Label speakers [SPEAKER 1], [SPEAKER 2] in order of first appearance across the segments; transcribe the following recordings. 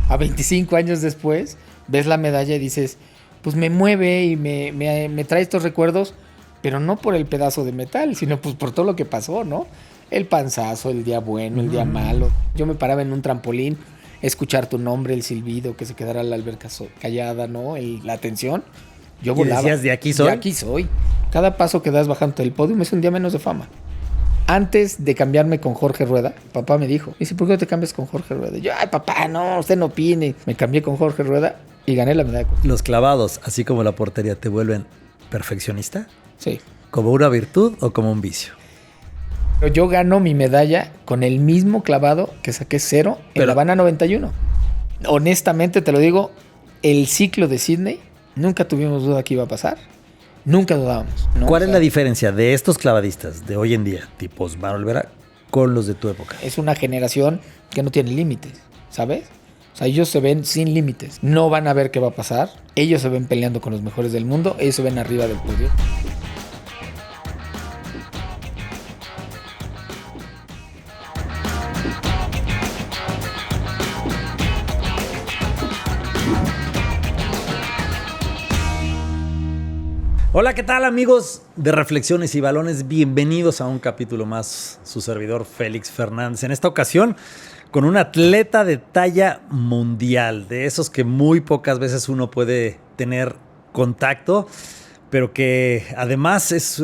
[SPEAKER 1] a 25 años después, ves la medalla y dices, pues me mueve y me trae estos recuerdos, pero no por el pedazo de metal, sino pues por todo lo que pasó, ¿no? El panzazo, el día bueno, el día malo. Yo me paraba en un trampolín, escuchar tu nombre, el silbido, que se quedara la alberca callada, ¿no? La atención. Yo volaba.
[SPEAKER 2] ¿Y decías, de aquí soy?
[SPEAKER 1] De aquí soy. Cada paso que das bajando del podio es un día menos de fama. Antes de cambiarme con Jorge Rueda, papá me dice, ¿por qué no te cambias con Jorge Rueda? Y yo, ay, papá, no, usted no opine. Me cambié con Jorge Rueda y gané la medalla.
[SPEAKER 2] ¿Los clavados, así como la portería, te vuelven perfeccionista?
[SPEAKER 1] Sí.
[SPEAKER 2] ¿Como una virtud o como un vicio?
[SPEAKER 1] Pero yo gano mi medalla con el mismo clavado que saqué 0 en La Habana 91. Honestamente te lo digo, el ciclo de Sydney, nunca tuvimos duda que iba a pasar. Nunca dudábamos, ¿no?
[SPEAKER 2] ¿Cuál es la diferencia de estos clavadistas de hoy en día, tipo Osvaldo Olvera, con los de tu época?
[SPEAKER 1] Es una generación que no tiene límites, ¿sabes? O sea, ellos se ven sin límites. No van a ver qué va a pasar. Ellos se ven peleando con los mejores del mundo. Ellos se ven arriba del podio.
[SPEAKER 2] Hola, ¿qué tal, amigos de Reflexiones y Balones? Bienvenidos a un capítulo más, su servidor Félix Fernández. En esta ocasión, con un atleta de talla mundial, de esos que muy pocas veces uno puede tener contacto, pero que además es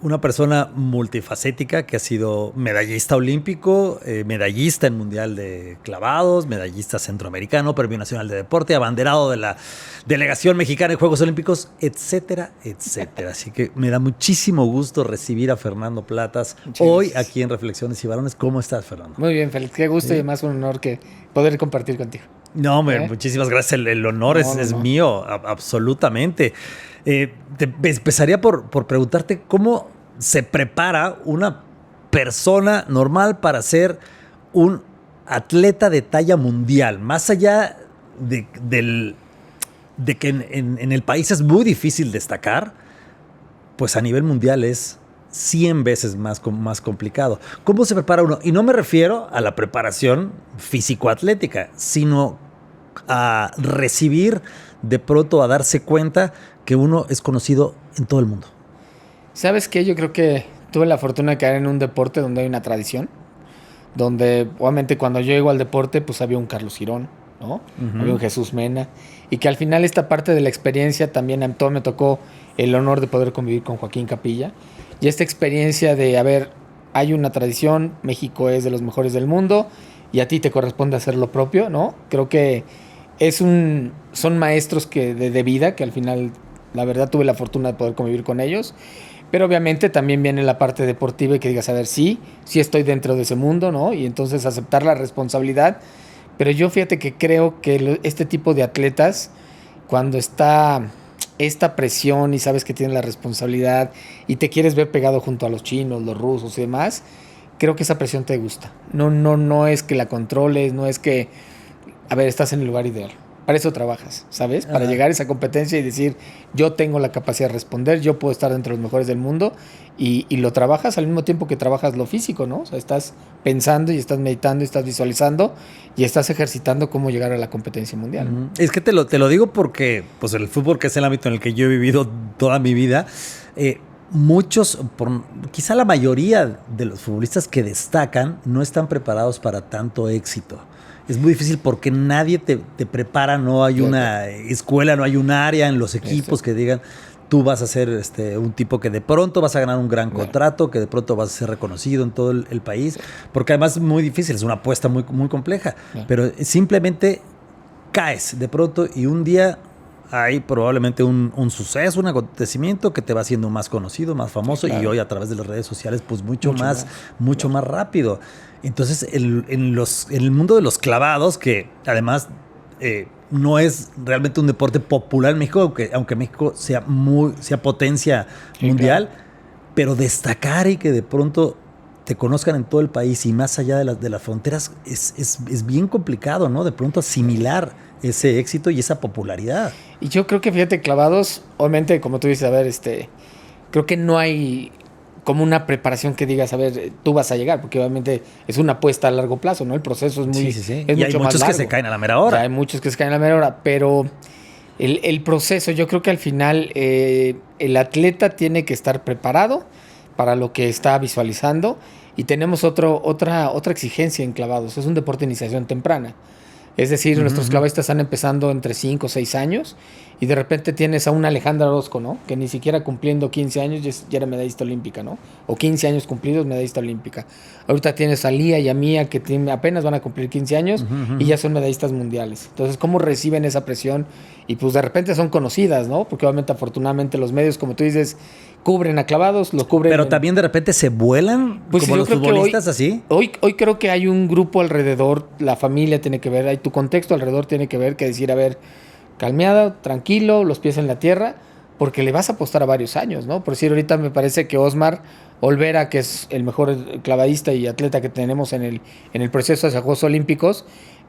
[SPEAKER 2] una persona multifacética que ha sido medallista olímpico, medallista en Mundial de Clavados, medallista centroamericano, Premio Nacional de Deporte, abanderado de la Delegación Mexicana en Juegos Olímpicos, etcétera, etcétera. Así que me da muchísimo gusto recibir a Fernando Platas hoy aquí en Reflexiones y Balones. ¿Cómo estás, Fernando?
[SPEAKER 1] Muy bien, Félix. Qué gusto y además un honor que poder compartir contigo.
[SPEAKER 2] No, muchísimas gracias. El honor es mío, absolutamente. Empezaría por preguntarte cómo se prepara una persona normal para ser un atleta de talla mundial, más allá de que en el país es muy difícil destacar, pues a nivel mundial es 100 veces más complicado. ¿Cómo se prepara uno? Y no me refiero a la preparación físico-atlética, sino a recibir de pronto, a darse cuenta que uno es conocido en todo el mundo.
[SPEAKER 1] ¿Sabes qué? Yo creo que tuve la fortuna de caer en un deporte donde hay una tradición, donde obviamente cuando yo llego al deporte pues había un Carlos Girón, ¿no? Había un Jesús Mena, y que al final esta parte de la experiencia también a todo me tocó el honor de poder convivir con Joaquín Capilla, y esta experiencia de, a ver, hay una tradición, México es de los mejores del mundo, y a ti te corresponde hacer lo propio, ¿no? Creo que son maestros de vida, que al final, la verdad, tuve la fortuna de poder convivir con ellos. Pero obviamente también viene la parte deportiva y que digas, a ver, sí estoy dentro de ese mundo, ¿no? Y entonces aceptar la responsabilidad. Pero yo fíjate que creo que este tipo de atletas, cuando está esta presión y sabes que tienes la responsabilidad y te quieres ver pegado junto a los chinos, los rusos y demás, creo que esa presión te gusta. No es que la controles, no es que, a ver, estás en el lugar ideal. Para eso trabajas, ¿sabes? Para llegar a esa competencia y decir, yo tengo la capacidad de responder, yo puedo estar entre los mejores del mundo, y lo trabajas al mismo tiempo que trabajas lo físico, ¿no? O sea, estás pensando y estás meditando y estás visualizando y estás ejercitando cómo llegar a la competencia mundial.
[SPEAKER 2] Es que te lo digo porque pues el fútbol, que es el ámbito en el que yo he vivido toda mi vida, muchos, quizá la mayoría de los futbolistas que destacan no están preparados para tanto éxito. Es muy difícil porque nadie te prepara, no hay una escuela, no hay un área en los equipos que digan, tú vas a ser un tipo que de pronto vas a ganar un gran contrato, que de pronto vas a ser reconocido en todo el país, porque además es muy difícil, es una apuesta muy, muy compleja, pero simplemente caes de pronto y un día hay probablemente un suceso, un acontecimiento que te va haciendo más conocido, más famoso, y hoy a través de las redes sociales pues mucho más rápido. Entonces en el mundo de los clavados, que además no es realmente un deporte popular en México, aunque México sea potencia mundial, pero destacar y que de pronto te conozcan en todo el país y más allá de las fronteras es bien complicado, ¿no? De pronto asimilar ese éxito y esa popularidad.
[SPEAKER 1] Y yo creo que, fíjate, clavados, obviamente, como tú dices, a ver, creo que no hay como una preparación que digas, a ver, tú vas a llegar, porque obviamente es una apuesta a largo plazo, ¿no? El proceso es muy...
[SPEAKER 2] Sí.
[SPEAKER 1] Es
[SPEAKER 2] y
[SPEAKER 1] mucho
[SPEAKER 2] hay
[SPEAKER 1] más
[SPEAKER 2] muchos
[SPEAKER 1] largo.
[SPEAKER 2] que se caen a la mera hora.
[SPEAKER 1] Ya hay muchos que se caen a la mera hora, pero el proceso, yo creo que al final el atleta tiene que estar preparado para lo que está visualizando y tenemos otra exigencia en clavados. Es un deporte de iniciación temprana. Es decir, nuestros clavadistas están empezando entre 5 o 6 años y de repente tienes a una Alejandra Orozco, ¿no? Que ni siquiera cumpliendo 15 años ya era medallista olímpica, ¿no? O 15 años cumplidos, medallista olímpica. Ahorita tienes a Lía y a Mía que apenas van a cumplir 15 años y ya son medallistas mundiales. Entonces, ¿cómo reciben esa presión? Y pues de repente son conocidas, ¿no? Porque obviamente afortunadamente los medios, como tú dices, cubren a clavados, lo cubren.
[SPEAKER 2] Pero también de repente se vuelan
[SPEAKER 1] pues
[SPEAKER 2] como los futbolistas así.
[SPEAKER 1] Hoy creo que hay un grupo alrededor, la familia tiene que ver, hay tu contexto alrededor tiene que ver, que decir, a ver, calmeada, tranquilo, los pies en la tierra, porque le vas a apostar a varios años, ¿no? Por decir, ahorita me parece que Osmar Olvera, que es el mejor clavadista y atleta que tenemos en el proceso hacia Juegos Olímpicos,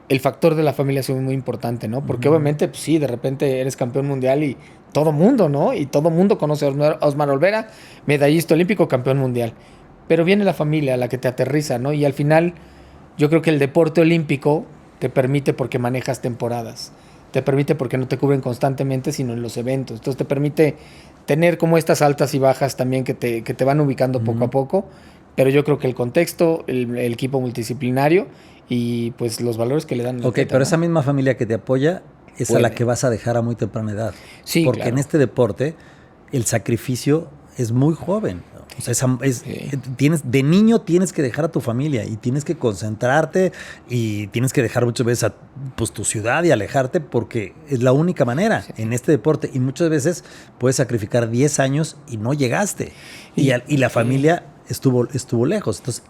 [SPEAKER 1] el factor de la familia es muy importante, ¿no? Porque obviamente, pues sí, de repente eres campeón mundial y todo mundo, ¿no? Y todo mundo conoce a Osmar Olvera, medallista olímpico, campeón mundial. Pero viene la familia, la que te aterriza, ¿no? Y al final, yo creo que el deporte olímpico te permite porque manejas temporadas. Te permite porque no te cubren constantemente, sino en los eventos. Entonces te permite tener como estas altas y bajas también que te van ubicando poco a poco. Pero yo creo que el contexto, el equipo multidisciplinario y pues los valores que le dan.
[SPEAKER 2] Ok, pero ¿no? Esa misma familia que te apoya es
[SPEAKER 1] Puede.
[SPEAKER 2] A la que vas a dejar a muy temprana edad.
[SPEAKER 1] Sí,
[SPEAKER 2] porque
[SPEAKER 1] claro.
[SPEAKER 2] en este deporte el sacrificio es muy joven. O sea, de niño tienes que dejar a tu familia y tienes que concentrarte y tienes que dejar muchas veces pues, tu ciudad y alejarte porque es la única manera en este deporte. Y muchas veces puedes sacrificar 10 años y no llegaste. Y la familia estuvo lejos. Entonces,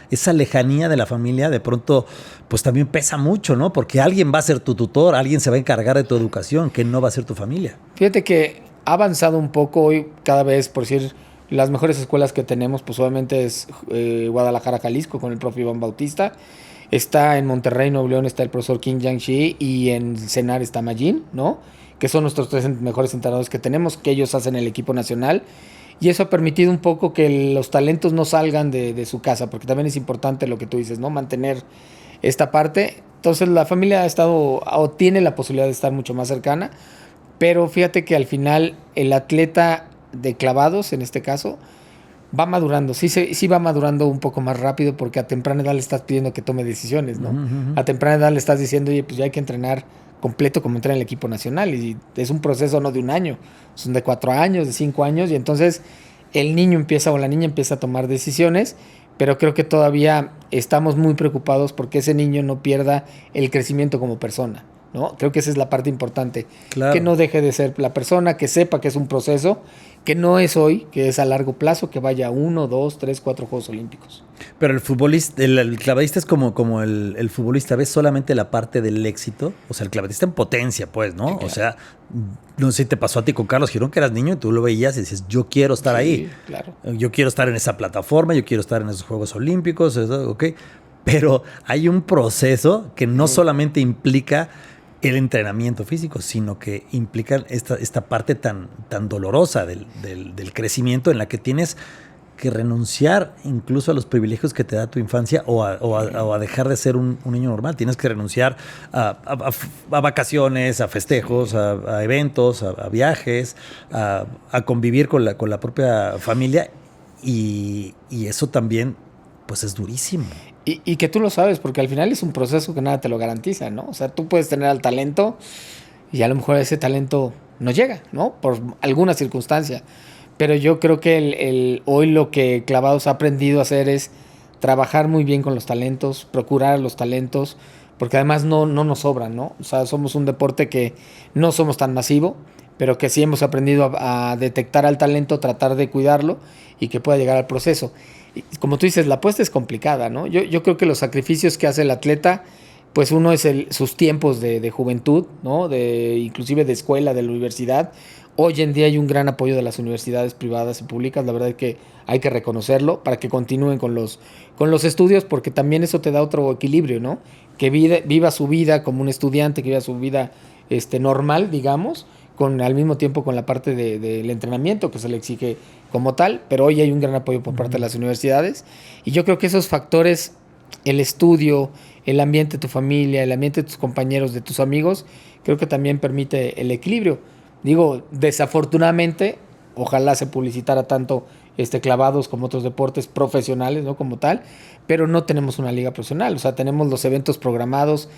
[SPEAKER 2] esa lejanía de la familia de pronto pues también pesa mucho, ¿no? Porque alguien va a ser tu tutor, alguien se va a encargar de tu educación, que no va a ser tu familia.
[SPEAKER 1] Fíjate que ha avanzado un poco hoy cada vez, por decir, las mejores escuelas que tenemos, pues obviamente es Guadalajara, Jalisco, con el profe Iván Bautista. Está en Monterrey, Nuevo León, está el profesor Kim Yang-Shi y en Senar está Majin, ¿no? Que son nuestros 3 mejores entrenadores que tenemos, que ellos hacen el equipo nacional. Y eso ha permitido un poco que los talentos no salgan de su casa, porque también es importante lo que tú dices, ¿no? Mantener esta parte. Entonces la familia ha estado, o tiene la posibilidad de estar mucho más cercana, pero fíjate que al final el atleta de clavados, en este caso, va madurando. Sí va madurando un poco más rápido porque a temprana edad le estás pidiendo que tome decisiones, ¿no? A temprana edad le estás diciendo, oye, pues ya hay que entrenar completo como entra en el equipo nacional y es un proceso no de un año, son de 4 años, de 5 años y entonces el niño empieza o la niña empieza a tomar decisiones, pero creo que todavía estamos muy preocupados porque ese niño no pierda el crecimiento como persona, ¿no? Creo que esa es la parte importante,
[SPEAKER 2] claro.
[SPEAKER 1] Que no deje de ser la persona, que sepa que es un proceso, que no es hoy, que es a largo plazo, que vaya a 1, 2, 3, 4 Juegos Olímpicos.
[SPEAKER 2] Pero el futbolista, el clavadista es como el futbolista, ¿ves solamente la parte del éxito? O sea, el clavadista en potencia, pues, ¿no? Sí, claro. O sea, no sé si te pasó a ti con Carlos Girón, que eras niño y tú lo veías y dices, yo quiero estar ahí.
[SPEAKER 1] Claro.
[SPEAKER 2] Yo quiero estar en esa plataforma, yo quiero estar en esos Juegos Olímpicos, ¿ok? Pero hay un proceso que no solamente implica el entrenamiento físico, sino que implica esta parte tan dolorosa del crecimiento en la que tienes que renunciar incluso a los privilegios que te da tu infancia o a dejar de ser un niño normal. Tienes que renunciar a vacaciones, a festejos, a eventos, a viajes, a convivir con la propia familia y eso también pues es durísimo.
[SPEAKER 1] Y que tú lo sabes, porque al final es un proceso que nada te lo garantiza, ¿no? O sea, tú puedes tener el talento y a lo mejor ese talento no llega, ¿no? Por alguna circunstancia. Pero yo creo que hoy lo que Clavados ha aprendido a hacer es trabajar muy bien con los talentos, procurar los talentos, porque además no nos sobran, ¿no? O sea, somos un deporte que no somos tan masivo, pero que sí hemos aprendido a detectar al talento, tratar de cuidarlo y que pueda llegar al proceso. Y como tú dices, la apuesta es complicada, ¿no? Yo creo que los sacrificios que hace el atleta, pues uno es sus tiempos de juventud, ¿no? Inclusive de escuela, de la universidad. Hoy en día hay un gran apoyo de las universidades privadas y públicas, la verdad es que hay que reconocerlo para que continúen con los estudios, porque también eso te da otro equilibrio, ¿no? Que viva su vida como un estudiante, que viva su vida normal, digamos, al mismo tiempo con la parte del entrenamiento que se le exige como tal, pero hoy hay un gran apoyo por parte de las universidades y yo creo que esos factores, el estudio, el ambiente de tu familia, el ambiente de tus compañeros, de tus amigos, creo que también permite el equilibrio. Digo, desafortunadamente, ojalá se publicitara tanto clavados como otros deportes profesionales, ¿no? Como tal, pero no tenemos una liga profesional, o sea, tenemos los eventos programados.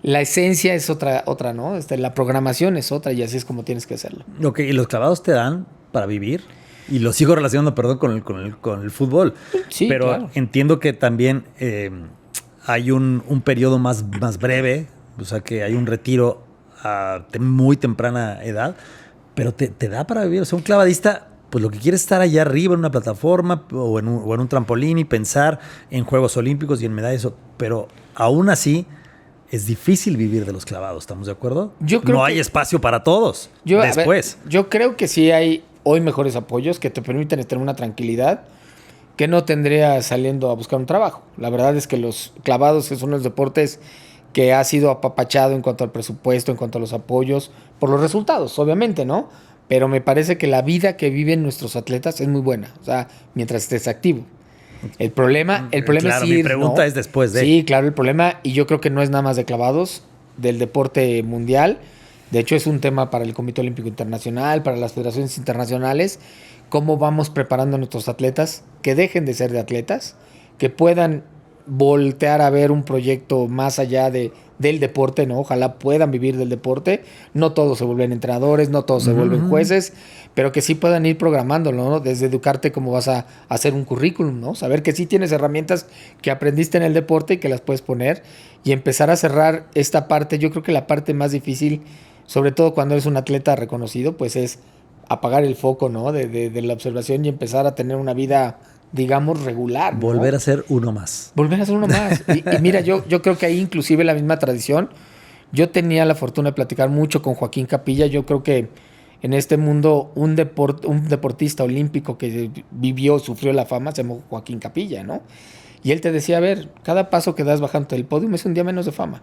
[SPEAKER 1] La esencia es otra, ¿no? La programación es otra y así es como tienes que hacerlo.
[SPEAKER 2] Ok, ¿y los clavados te dan para vivir? Y lo sigo relacionando, perdón, con el fútbol.
[SPEAKER 1] Sí,
[SPEAKER 2] pero
[SPEAKER 1] claro.
[SPEAKER 2] entiendo que también hay un periodo más breve, o sea, que hay un retiro a muy temprana edad, pero te da para vivir. O sea, un clavadista, pues lo que quiere es estar allá arriba en una plataforma o en un trampolín y pensar en Juegos Olímpicos y en medallas, pero aún así es difícil vivir de los clavados, ¿estamos de acuerdo?
[SPEAKER 1] Yo creo
[SPEAKER 2] no hay espacio para todos después.
[SPEAKER 1] Yo creo que sí hay hoy mejores apoyos que te permiten tener una tranquilidad que no tendría saliendo a buscar un trabajo. La verdad es que los clavados son los deportes que ha sido apapachado en cuanto al presupuesto, en cuanto a los apoyos, por los resultados, obviamente, ¿no? Pero me parece que la vida que viven nuestros atletas es muy buena, o sea, mientras estés activo. El problema
[SPEAKER 2] claro,
[SPEAKER 1] es ir,
[SPEAKER 2] mi pregunta
[SPEAKER 1] ¿no?
[SPEAKER 2] es después de.
[SPEAKER 1] Sí, claro, el problema, y yo creo que no es nada más de clavados, del deporte mundial. De hecho, es un tema para el Comité Olímpico Internacional, para las federaciones internacionales, cómo vamos preparando a nuestros atletas que dejen de ser de atletas, que puedan voltear a ver un proyecto más allá del deporte, ¿no? Ojalá puedan vivir del deporte. No todos se vuelven entrenadores, no todos se vuelven jueces, pero que sí puedan ir programándolo, ¿no? Desde educarte cómo vas a hacer un currículum, ¿no? Saber que sí tienes herramientas que aprendiste en el deporte y que las puedes poner y empezar a cerrar esta parte. Yo creo que la parte más difícil, sobre todo cuando eres un atleta reconocido, pues es apagar el foco, ¿no? De la observación y empezar a tener una vida, digamos, regular, ¿no?
[SPEAKER 2] Volver a ser uno más.
[SPEAKER 1] Volver a ser uno más. Y mira, yo creo que ahí inclusive la misma tradición. Yo tenía la fortuna de platicar mucho con Joaquín Capilla. Yo creo que en este mundo un deportista olímpico que vivió, sufrió la fama, se llamó Joaquín Capilla, ¿no? Y él te decía, a ver, cada paso que das bajando del podio es un día menos de fama.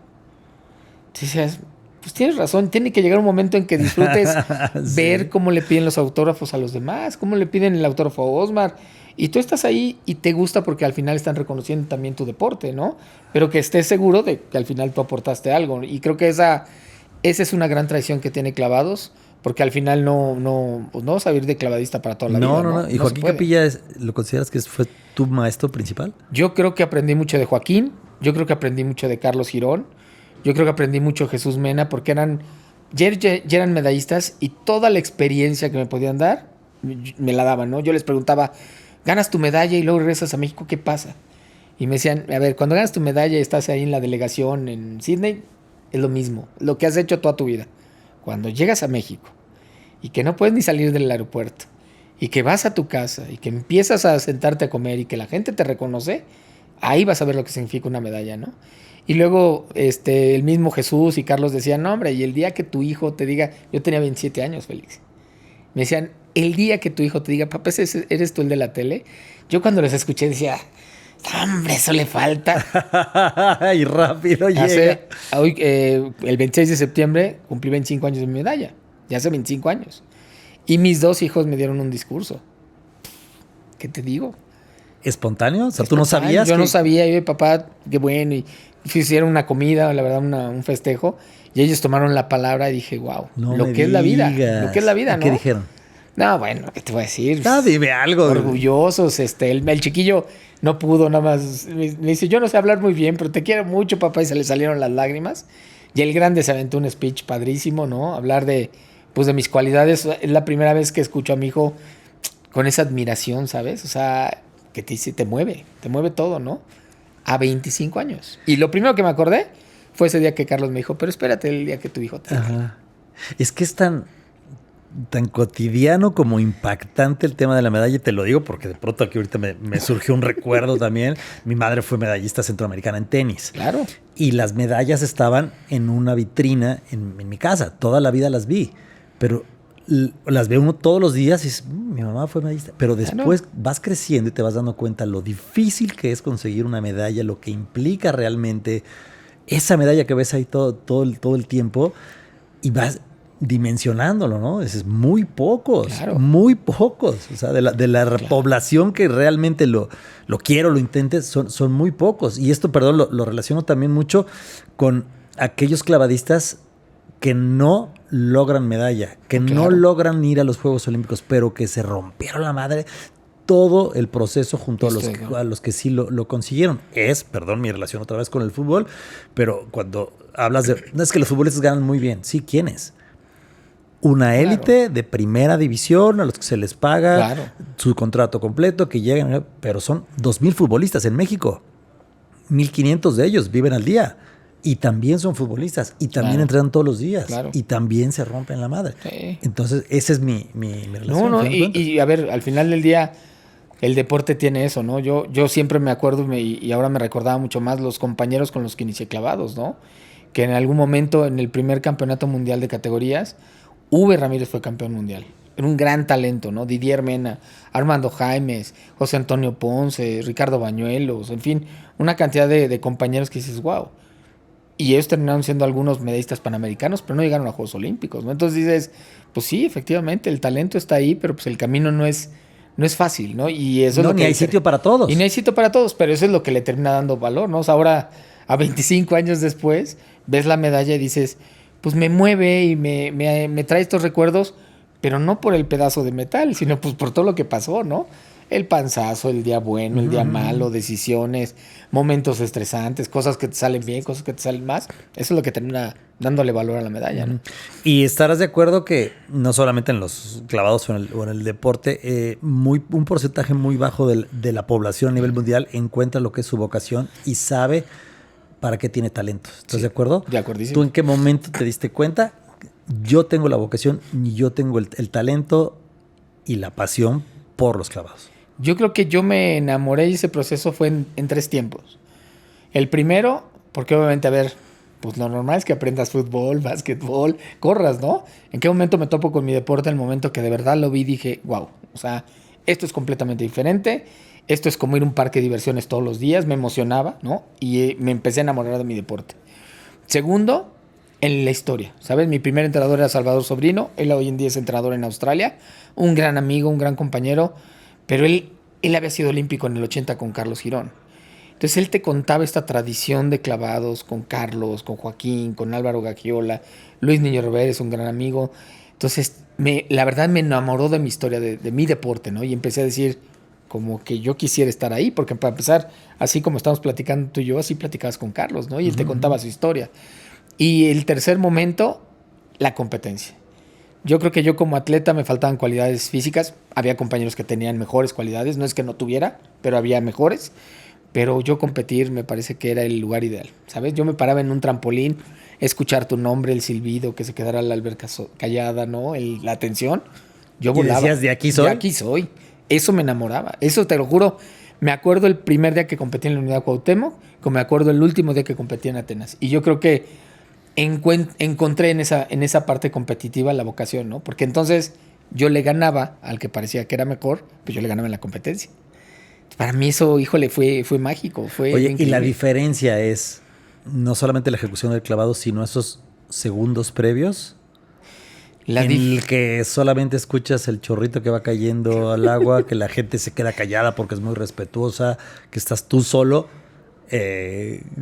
[SPEAKER 1] Decías, pues tienes razón, tiene que llegar un momento en que disfrutes
[SPEAKER 2] Sí.
[SPEAKER 1] ver cómo le piden los autógrafos a los demás, cómo le piden el autógrafo a Osmar. Y tú estás ahí y te gusta porque al final están reconociendo también tu deporte, ¿no? Pero que estés seguro de que al final tú aportaste algo. Y creo que esa es una gran tradición que tiene Clavados, porque al final pues no vas a vivir de clavadista para toda la vida.
[SPEAKER 2] No. ¿Y Joaquín Capilla lo consideras que fue tu maestro principal?
[SPEAKER 1] Yo creo que aprendí mucho de Joaquín, yo creo que aprendí mucho de Carlos Girón, yo creo que aprendí mucho de Jesús Mena, porque ya eran medallistas y toda la experiencia que me podían dar, me la daban, ¿no? Yo les preguntaba, ganas tu medalla y luego regresas a México, ¿qué pasa? Y me decían, a ver, cuando ganas tu medalla y estás ahí en la delegación en Sydney, es lo mismo, lo que has hecho toda tu vida. Cuando llegas a México y que no puedes ni salir del aeropuerto y que vas a tu casa y que empiezas a sentarte a comer y que la gente te reconoce, ahí vas a ver lo que significa una medalla, ¿no? Y luego el mismo Jesús y Carlos decían, no, hombre, y el día que tu hijo te diga, yo tenía 27 años, Félix, me decían, el día que tu hijo te diga, papá, ¿eres tú el de la tele? Yo cuando los escuché decía, hombre, eso le falta.
[SPEAKER 2] Y rápido llega.
[SPEAKER 1] Hoy, el 26 de septiembre cumplí 25 años de mi medalla, ya hace 25 años. Y mis dos hijos me dieron un discurso. ¿Qué te digo?
[SPEAKER 2] ¿Espontáneo? O sea, ¿tú no sabías?
[SPEAKER 1] Yo no sabía. Yo, papá, qué bueno. Y hicieron una comida, la verdad, un festejo. Y ellos tomaron la palabra y dije, wow, lo que es la vida. Lo que es la vida, ¿no?
[SPEAKER 2] ¿Qué dijeron?
[SPEAKER 1] No, bueno, ¿qué te voy a decir?
[SPEAKER 2] Dime algo.
[SPEAKER 1] Orgullosos. El chiquillo no pudo nada más. Me dice, yo no sé hablar muy bien, pero te quiero mucho, papá. Y se le salieron las lágrimas. Y el grande se aventó un speech padrísimo, ¿no? Hablar de mis cualidades. Es la primera vez que escucho a mi hijo con esa admiración, ¿sabes? O sea, que te mueve todo, ¿no? A 25 años. Y lo primero que me acordé fue ese día que Carlos me dijo, pero espérate el día que tu hijo te diga.
[SPEAKER 2] Es que es tan cotidiano como impactante el tema de la medalla. Te lo digo porque de pronto aquí ahorita me surgió un recuerdo también. Mi madre fue medallista centroamericana en tenis.
[SPEAKER 1] Claro.
[SPEAKER 2] Y las medallas estaban en una vitrina en mi casa. Toda la vida las vi. Pero las ve uno todos los días y dices, mi mamá fue medallista. Pero después vas creciendo y te vas dando cuenta lo difícil que es conseguir una medalla, lo que implica realmente esa medalla que ves ahí todo el tiempo. Y dimensionándolo, ¿no? Es muy pocos,
[SPEAKER 1] Claro.
[SPEAKER 2] muy pocos. O sea, de la población que realmente lo quiere o lo intente, son muy pocos. Y esto, perdón, lo relaciono también mucho con aquellos clavadistas que no logran medalla, que no logran ir a los Juegos Olímpicos, pero que se rompieron la madre todo el proceso junto a los que sí lo consiguieron. Perdón, mi relación otra vez con el fútbol, pero cuando hablas de... No es que los futbolistas ganan muy bien. Sí, ¿quiénes? Una élite de primera división a los que se les paga su contrato completo, que llegan, pero son 2,000 futbolistas en México. 1,500 de ellos viven al día. Y también son futbolistas. Y también entrenan todos los días. Y también se rompen la madre. Sí. Entonces, esa es mi relación.
[SPEAKER 1] Y a ver, al final del día, el deporte tiene eso, ¿no? Yo siempre me acuerdo y ahora me recordaba mucho más los compañeros con los que inicié clavados, ¿no? Que en algún momento, en el primer campeonato mundial de categorías, Uwe Ramírez fue campeón mundial. Era un gran talento, ¿no? Didier Mena, Armando Jaimes, José Antonio Ponce, Ricardo Bañuelos, en fin, una cantidad de compañeros que dices, wow. Y ellos terminaron siendo algunos medallistas panamericanos, pero no llegaron a Juegos Olímpicos, ¿no? Entonces dices, pues sí, efectivamente, el talento está ahí, pero pues el camino no es fácil, ¿no? Y eso es lo que...
[SPEAKER 2] ni hay sitio para todos.
[SPEAKER 1] Y no hay sitio para todos, pero eso es lo que le termina dando valor, ¿no? O sea, ahora, a 25 años después, ves la medalla y dices, pues me mueve y me trae estos recuerdos, pero no por el pedazo de metal, sino pues por todo lo que pasó, ¿no? El panzazo, el día bueno, el día malo, decisiones, momentos estresantes, cosas que te salen bien, cosas que te salen más. Eso es lo que termina dándole valor a la medalla, ¿no?
[SPEAKER 2] Y estarás de acuerdo que no solamente en los clavados o en el deporte, un porcentaje muy bajo de la población a nivel mundial encuentra lo que es su vocación y sabe para qué tiene talento. ¿Estás de acuerdo?
[SPEAKER 1] De acuerdísimo.
[SPEAKER 2] ¿Tú en qué momento te diste cuenta? Yo tengo la vocación y yo tengo el talento y la pasión por los clavados.
[SPEAKER 1] Yo creo que yo me enamoré y ese proceso fue en 3 tiempos. El primero, porque obviamente, a ver, pues lo normal es que aprendas fútbol, básquetbol, corras, ¿no? ¿En qué momento me topo con mi deporte? El momento que de verdad lo vi, dije, wow, o sea, esto es completamente diferente. Esto es como ir a un parque de diversiones todos los días. Me emocionaba, ¿no? Y me empecé a enamorar de mi deporte. Segundo, en la historia, ¿sabes? Mi primer entrenador era Salvador Sobrino. Él hoy en día es entrenador en Australia. Un gran amigo, un gran compañero. Pero él había sido olímpico en el 80 con Carlos Girón. Entonces él te contaba esta tradición de clavados con Carlos, con Joaquín, con Álvaro Gagiola. Luis Niño Rivera es un gran amigo. Entonces, la verdad me enamoró de mi historia, de mi deporte, ¿no? Y empecé a decir, como que yo quisiera estar ahí, porque para empezar, así como estamos platicando tú y yo, así platicabas con Carlos, ¿no? Y él te contaba su historia. Y el tercer momento, la competencia. Yo creo que yo como atleta me faltaban cualidades físicas. Había compañeros que tenían mejores cualidades. No es que no tuviera, pero había mejores. Pero yo competir me parece que era el lugar ideal, ¿sabes? Yo me paraba en un trampolín, escuchar tu nombre, el silbido, que se quedara la alberca callada, ¿no? La atención. Yo volaba.
[SPEAKER 2] ¿Y decías, de aquí soy?
[SPEAKER 1] De aquí soy. Eso me enamoraba. Eso te lo juro. Me acuerdo el primer día que competí en la Unidad Cuauhtémoc, como me acuerdo el último día que competí en Atenas. Y yo creo que encontré en esa parte competitiva la vocación, ¿no? Porque entonces yo le ganaba al que parecía que era mejor, pues yo le ganaba en la competencia. Para mí eso, híjole, fue mágico. Oye,
[SPEAKER 2] increíble. Y la diferencia es no solamente la ejecución del clavado, sino esos segundos previos en el que solamente escuchas el chorrito que va cayendo al agua, que la gente se queda callada porque es muy respetuosa, que estás tú solo.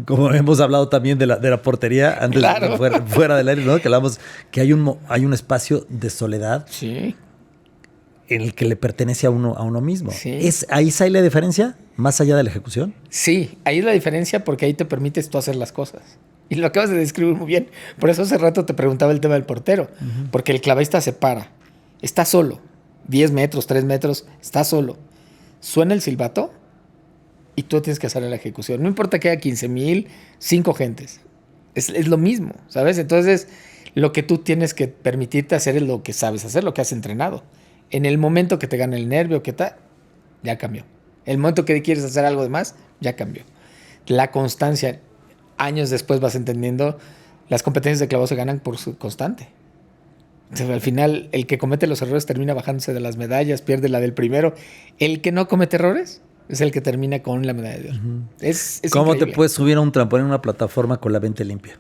[SPEAKER 2] Como hemos hablado también de la portería antes, claro, fuera del aire, ¿no? Que hablamos que hay un espacio de soledad,
[SPEAKER 1] sí,
[SPEAKER 2] en el que le pertenece a uno mismo.
[SPEAKER 1] Sí.
[SPEAKER 2] ¿Ahí sale la diferencia? ¿Más allá de la ejecución?
[SPEAKER 1] Sí, ahí es la diferencia, porque ahí te permites tú hacer las cosas. Y lo acabas de describir muy bien. Por eso hace rato te preguntaba el tema del portero. Porque el clavista se para. Está solo. 10 metros, 3 metros. Está solo. Suena el silbato y tú tienes que hacer la ejecución. No importa que haya 15,000, 5 gentes. Es lo mismo, ¿sabes? Entonces, lo que tú tienes que permitirte hacer es lo que sabes hacer, lo que has entrenado. En el momento que te gana el nervio, ¿qué tal? Ya cambió. El momento que quieres hacer algo de más, ya cambió. La constancia, años después vas entendiendo, las competencias de clavado se ganan por su constante. O sea, al final, el que comete los errores termina bajándose de las medallas, pierde la del primero. El que no comete errores es el que termina con la medalla de oro. Es
[SPEAKER 2] ¿Cómo
[SPEAKER 1] increíble.
[SPEAKER 2] te puedes subir a un trampolín en una plataforma con la mente limpia?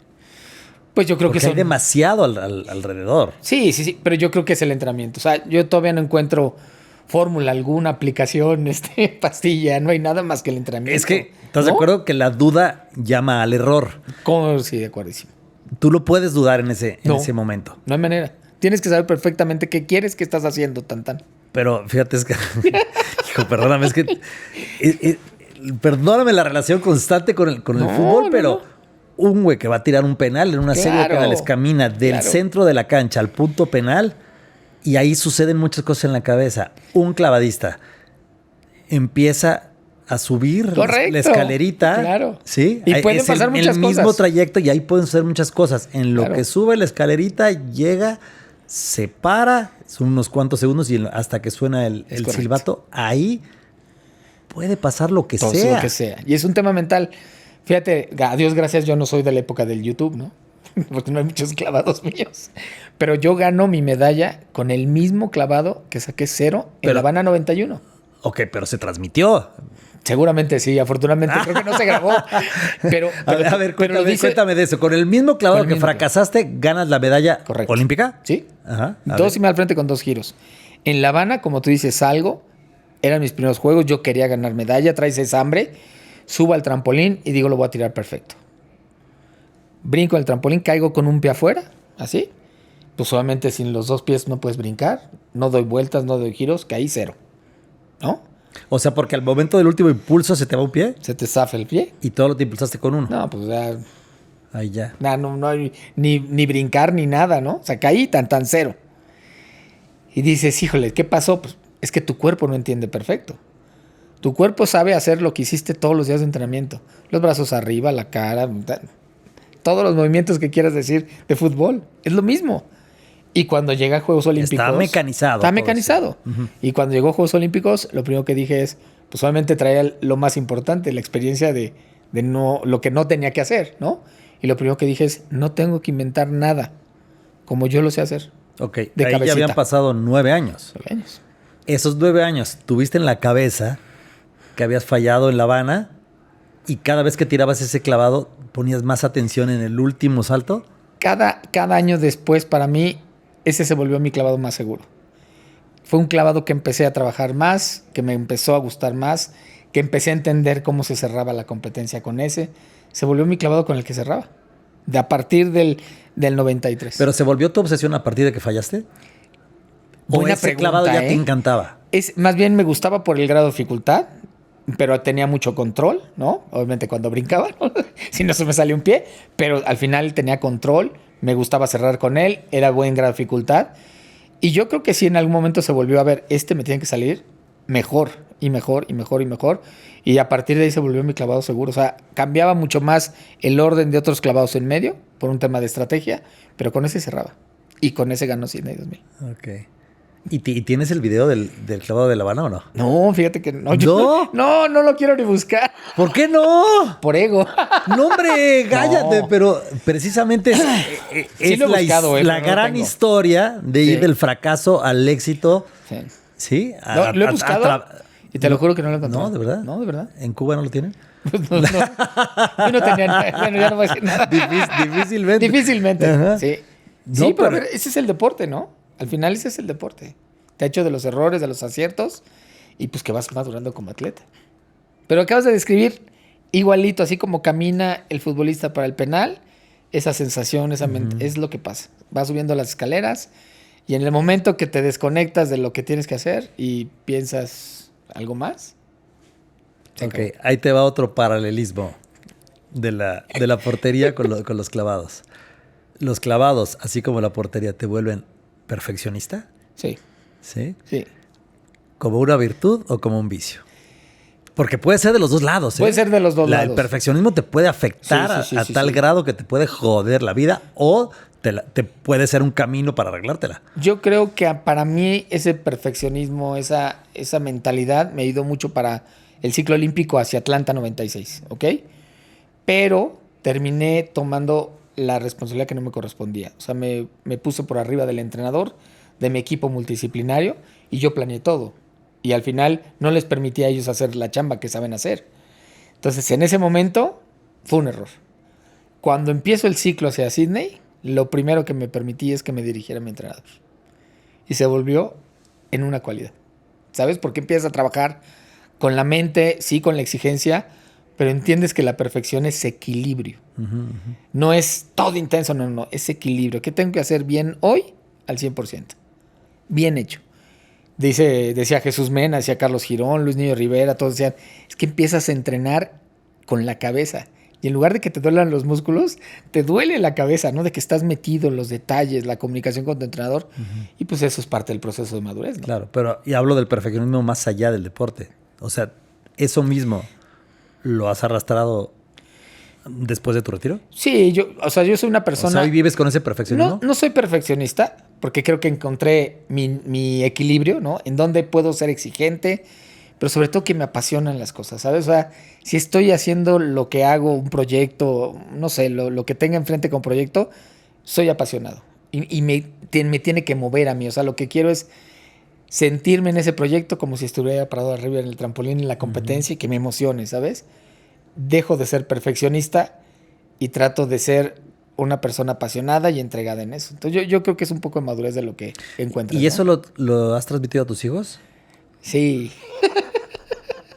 [SPEAKER 1] Pues yo creo
[SPEAKER 2] Porque
[SPEAKER 1] que
[SPEAKER 2] hay demasiado alrededor.
[SPEAKER 1] Sí, pero yo creo que es el entrenamiento. O sea, yo todavía no encuentro fórmula alguna, aplicación, pastilla, no hay nada más que el entrenamiento.
[SPEAKER 2] Es que, ¿estás de acuerdo que la duda llama al error?
[SPEAKER 1] Sí, de acuerdísimo.
[SPEAKER 2] Tú lo puedes dudar en ese momento.
[SPEAKER 1] No hay manera. Tienes que saber perfectamente qué quieres, qué estás haciendo, tan.
[SPEAKER 2] Pero fíjate, es que... Hijo, perdóname, es que... perdóname la relación constante con el fútbol, pero... Un güey que va a tirar un penal en una serie de penales camina del centro de la cancha al punto penal y ahí suceden muchas cosas en la cabeza. Un clavadista empieza a subir la escalerita.
[SPEAKER 1] Claro.
[SPEAKER 2] ¿Sí?
[SPEAKER 1] Y pueden pasar muchas cosas.
[SPEAKER 2] El mismo trayecto y ahí pueden suceder muchas cosas. En lo que sube la escalerita, llega, se para, son unos cuantos segundos y hasta que suena el silbato, ahí puede pasar lo que sea.
[SPEAKER 1] Lo que sea. Y es un tema mental. Fíjate, a Dios gracias, yo no soy de la época del YouTube, ¿no? Porque no hay muchos clavados míos. Pero yo gano mi medalla con el mismo clavado que saqué 0 en La Habana 91.
[SPEAKER 2] Ok, pero se transmitió.
[SPEAKER 1] Seguramente sí, afortunadamente. Creo que no se grabó. Pero
[SPEAKER 2] a ver, cuéntame de eso. Con el mismo clavado que fracasaste, ¿ganas la medalla olímpica?
[SPEAKER 1] Sí. Ajá. 2 y me al frente con 2 giros. En La Habana, como tú dices, salgo. Eran mis primeros juegos. Yo quería ganar medalla. Traes esa hambre. Subo al trampolín y digo, lo voy a tirar perfecto. Brinco el trampolín, caigo con un pie afuera, así. Pues obviamente sin los 2 pies no puedes brincar. No doy vueltas, no doy giros, caí 0. ¿No?
[SPEAKER 2] O sea, porque al momento del último impulso se te va un pie.
[SPEAKER 1] Se te zafa el pie.
[SPEAKER 2] Y todo lo te impulsaste con uno.
[SPEAKER 1] No, pues ya...
[SPEAKER 2] Ahí ya.
[SPEAKER 1] No hay ni brincar ni nada, ¿no? O sea, caí tan 0. Y dices, híjole, ¿qué pasó? Pues es que tu cuerpo no entiende perfecto. Tu cuerpo sabe hacer lo que hiciste todos los días de entrenamiento. Los brazos arriba, la cara, todos los movimientos que quieras decir de fútbol. Es lo mismo. Y cuando llega a Juegos Olímpicos...
[SPEAKER 2] Está mecanizado.
[SPEAKER 1] Está mecanizado. Uh-huh. Y cuando llegó a Juegos Olímpicos, lo primero que dije es, pues solamente traía lo más importante, la experiencia de no, lo que no tenía que hacer, ¿no? Y lo primero que dije es, no tengo que inventar nada, como yo lo sé hacer.
[SPEAKER 2] Ok, de ahí ya habían pasado 9 años.
[SPEAKER 1] 9 años.
[SPEAKER 2] Esos 9 años, tuviste en la cabeza que habías fallado en La Habana y cada vez que tirabas ese clavado ponías más atención en el último salto.
[SPEAKER 1] Cada año después, para mí, ese se volvió mi clavado más seguro. Fue un clavado que empecé a trabajar más, que me empezó a gustar más, que empecé a entender cómo se cerraba la competencia con ese. Se volvió mi clavado con el que cerraba. A partir del 93.
[SPEAKER 2] ¿Pero se volvió tu obsesión a partir de que fallaste? ¿O ese clavado ya te encantaba?
[SPEAKER 1] Más bien me gustaba por el grado de dificultad, pero tenía mucho control, ¿no? Obviamente cuando brincaba, ¿no? Si no se me salía un pie, pero al final tenía control, me gustaba cerrar con él, era buen grado de dificultad. Y yo creo que sí en algún momento se volvió a ver, me tiene que salir mejor, y mejor, y mejor, y mejor. Y a partir de ahí se volvió mi clavado seguro. O sea, cambiaba mucho más el orden de otros clavados en medio, por un tema de estrategia, pero con ese cerraba. Y con ese ganó Sydney 2000.
[SPEAKER 2] Ok. ¿Y tienes el video del clavado de La Habana o no?
[SPEAKER 1] No, fíjate que no. No lo quiero ni buscar.
[SPEAKER 2] ¿Por qué no?
[SPEAKER 1] Por ego.
[SPEAKER 2] No, hombre, cállate. No. Pero precisamente es la gran historia de ir del fracaso al éxito. Sí. ¿Sí?
[SPEAKER 1] Lo he buscado y te lo juro que no lo encontré.
[SPEAKER 2] No, ¿de verdad?
[SPEAKER 1] No, de verdad.
[SPEAKER 2] ¿En Cuba no lo tienen?
[SPEAKER 1] Pues no. Yo no tenía nada. Bueno, ya no voy a decir nada.
[SPEAKER 2] Difícilmente.
[SPEAKER 1] Difícilmente.
[SPEAKER 2] Ajá.
[SPEAKER 1] Sí. No, sí, pero a ver, ese es el deporte, ¿no? Al final ese es el deporte. Te ha hecho de los errores, de los aciertos y pues que vas madurando como atleta. Pero acabas de describir igualito, así como camina el futbolista para el penal, esa sensación, esa mente, es lo que pasa. Vas subiendo las escaleras y en el momento que te desconectas de lo que tienes que hacer y piensas algo más.
[SPEAKER 2] Ok, ahí te va otro paralelismo de la portería con los clavados. Los clavados, así como la portería, ¿te vuelven perfeccionista?
[SPEAKER 1] Sí.
[SPEAKER 2] ¿Sí?
[SPEAKER 1] Sí.
[SPEAKER 2] ¿Como una virtud o como un vicio? Porque puede ser de los dos lados.
[SPEAKER 1] Puede ser de los dos lados.
[SPEAKER 2] El perfeccionismo te puede afectar a tal grado que te puede joder la vida o te puede ser un camino para arreglártela.
[SPEAKER 1] Yo creo que para mí ese perfeccionismo, esa mentalidad me ha ido mucho para el ciclo olímpico hacia Atlanta 96, ¿ok? Pero terminé tomando la responsabilidad que no me correspondía. O sea, me puse por arriba del entrenador, de mi equipo multidisciplinario y yo planeé todo. Y al final no les permití a ellos hacer la chamba que saben hacer. Entonces, en ese momento fue un error. Cuando empiezo el ciclo hacia Sydney, lo primero que me permití es que me dirigiera mi entrenador. Y se volvió en una cualidad. ¿Sabes? Porque empiezas a trabajar con la mente, sí, con la exigencia, pero entiendes que la perfección es equilibrio. No es todo intenso, no, es equilibrio. ¿Qué tengo que hacer bien hoy? Al 100%. Bien hecho. Decía Jesús Mena, decía Carlos Girón, Luis Niño Rivera, todos decían, es que empiezas a entrenar con la cabeza. Y en lugar de que te duelan los músculos, te duele la cabeza, ¿no? De que estás metido en los detalles, la comunicación con tu entrenador. Y pues eso es parte del proceso de madurez, ¿no?
[SPEAKER 2] Claro, pero y hablo del perfeccionismo más allá del deporte. O sea, eso mismo lo has arrastrado después de tu retiro.
[SPEAKER 1] Sí, yo soy una persona...
[SPEAKER 2] O sea, ¿hoy vives con ese perfeccionismo?
[SPEAKER 1] No soy perfeccionista, porque creo que encontré mi equilibrio, ¿no? En donde puedo ser exigente, pero sobre todo que me apasionan las cosas, ¿sabes? O sea, si estoy haciendo lo que hago, un proyecto, no sé, lo que tenga enfrente con proyecto, soy apasionado. Y me tiene que mover a mí. O sea, lo que quiero es sentirme en ese proyecto como si estuviera parado arriba en el trampolín, en la competencia, y que me emocione, ¿sabes? Dejo de ser perfeccionista y trato de ser una persona apasionada y entregada en eso. Entonces yo creo que es un poco de madurez de lo que encuentras.
[SPEAKER 2] ¿Y
[SPEAKER 1] ¿no?
[SPEAKER 2] eso lo has transmitido a tus hijos?
[SPEAKER 1] Sí.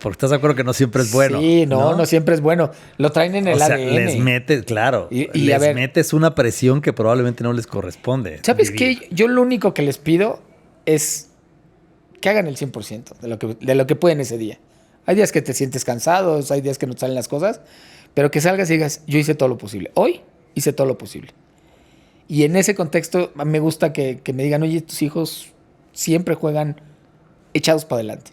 [SPEAKER 2] Porque estás de acuerdo que no siempre es bueno.
[SPEAKER 1] Sí, no siempre es bueno. Lo traen en el ADN.
[SPEAKER 2] Les metes, claro.
[SPEAKER 1] Y
[SPEAKER 2] les
[SPEAKER 1] a ver,
[SPEAKER 2] metes una presión que probablemente no les corresponde.
[SPEAKER 1] ¿Sabes qué? Yo lo único que les pido es que hagan el 100% de lo que pueden ese día. Hay días que te sientes cansado, hay días que no te salen las cosas, pero que salgas y digas, yo hice todo lo posible. Hoy hice todo lo posible. Y en ese contexto me gusta que me digan, oye, tus hijos siempre juegan echados para adelante.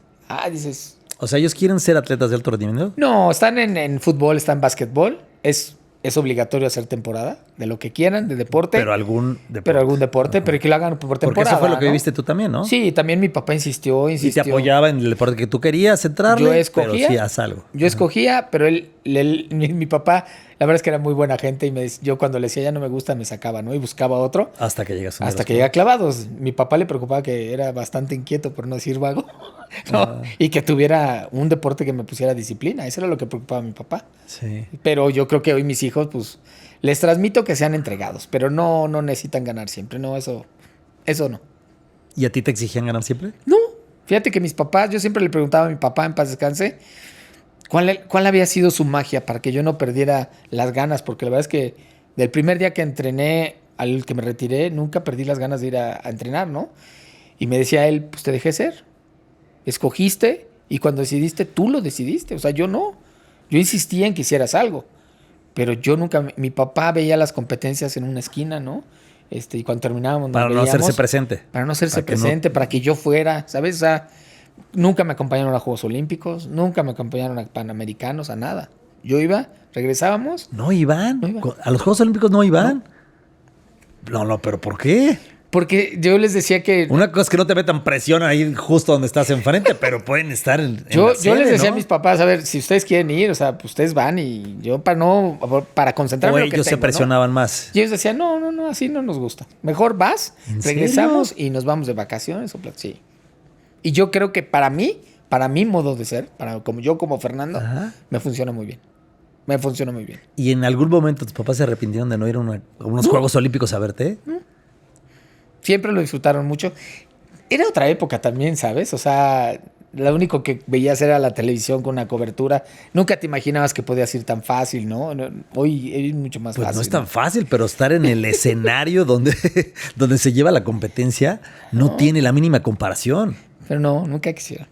[SPEAKER 1] Dices...
[SPEAKER 2] O sea, ¿ellos quieren ser atletas de alto rendimiento?
[SPEAKER 1] No, están en fútbol, están en básquetbol. Es obligatorio hacer temporada de lo que quieran, de deporte.
[SPEAKER 2] Pero algún deporte.
[SPEAKER 1] Pero que lo hagan por temporada.
[SPEAKER 2] Porque eso fue lo que
[SPEAKER 1] ¿no?
[SPEAKER 2] viste tú también, ¿no?
[SPEAKER 1] Sí, también mi papá insistió.
[SPEAKER 2] Y te apoyaba en el deporte que tú querías entrarle,
[SPEAKER 1] yo escogía,
[SPEAKER 2] pero sí haz algo.
[SPEAKER 1] Yo escogía, pero mi papá, la verdad es que era muy buena gente y yo cuando le decía ya no me gusta, me sacaba, ¿no? Y buscaba otro.
[SPEAKER 2] Hasta que llegas.
[SPEAKER 1] Hasta que llega a Clavados. Mi papá le preocupaba que era bastante inquieto, por no decir vago, ¿no? Y que tuviera un deporte que me pusiera disciplina. Eso era lo que preocupaba a mi papá.
[SPEAKER 2] Sí.
[SPEAKER 1] Pero yo creo que hoy mis hijos, pues, les transmito que sean entregados, pero no necesitan ganar siempre. No, eso no.
[SPEAKER 2] ¿Y a ti te exigían ganar siempre?
[SPEAKER 1] No. Fíjate que mis papás, yo siempre le preguntaba a mi papá, en paz descanse, ¿cuál había sido su magia para que yo no perdiera las ganas? Porque la verdad es que del primer día que entrené al que me retiré, nunca perdí las ganas de ir a entrenar, ¿no? Y me decía él, pues te dejé ser. Escogiste y cuando decidiste, tú lo decidiste. O sea, yo no. Yo insistía en que hicieras algo. Pero yo nunca... Mi papá veía las competencias en una esquina, ¿no? Y cuando terminábamos...
[SPEAKER 2] Para no hacerse presente.
[SPEAKER 1] Para no hacerse presente, para que yo fuera, ¿sabes? O sea, nunca me acompañaron a Juegos Olímpicos, nunca me acompañaron a Panamericanos, a nada. Yo iba, regresábamos.
[SPEAKER 2] No iban. A los Juegos Olímpicos no iban. No, pero ¿por qué?
[SPEAKER 1] Porque yo les decía que...
[SPEAKER 2] Una cosa es que no te metan presión ahí justo donde estás enfrente, pero pueden estar en
[SPEAKER 1] yo
[SPEAKER 2] la sede,
[SPEAKER 1] les decía, ¿no?,
[SPEAKER 2] a
[SPEAKER 1] mis papás, a ver, si ustedes quieren ir, o sea, pues ustedes van y yo para concentrarme en lo que
[SPEAKER 2] ellos
[SPEAKER 1] tengo,
[SPEAKER 2] se presionaban más.
[SPEAKER 1] Y ellos decían, no, así no nos gusta. Mejor vas, regresamos y nos vamos de vacaciones. Sí. Y yo creo que para mi modo de ser, como Fernando, me funciona muy bien. Me funciona muy bien.
[SPEAKER 2] ¿Y en algún momento tus papás se arrepintieron de no ir a unos Juegos Olímpicos a verte?
[SPEAKER 1] Siempre lo disfrutaron mucho. Era otra época también, ¿sabes? O sea, lo único que veías era la televisión con una cobertura. Nunca te imaginabas que podías ir tan fácil, ¿no? Hoy es mucho más fácil.
[SPEAKER 2] No es tan fácil, pero estar en el escenario donde se lleva la competencia no tiene la mínima comparación.
[SPEAKER 1] Pero no, nunca quisieron.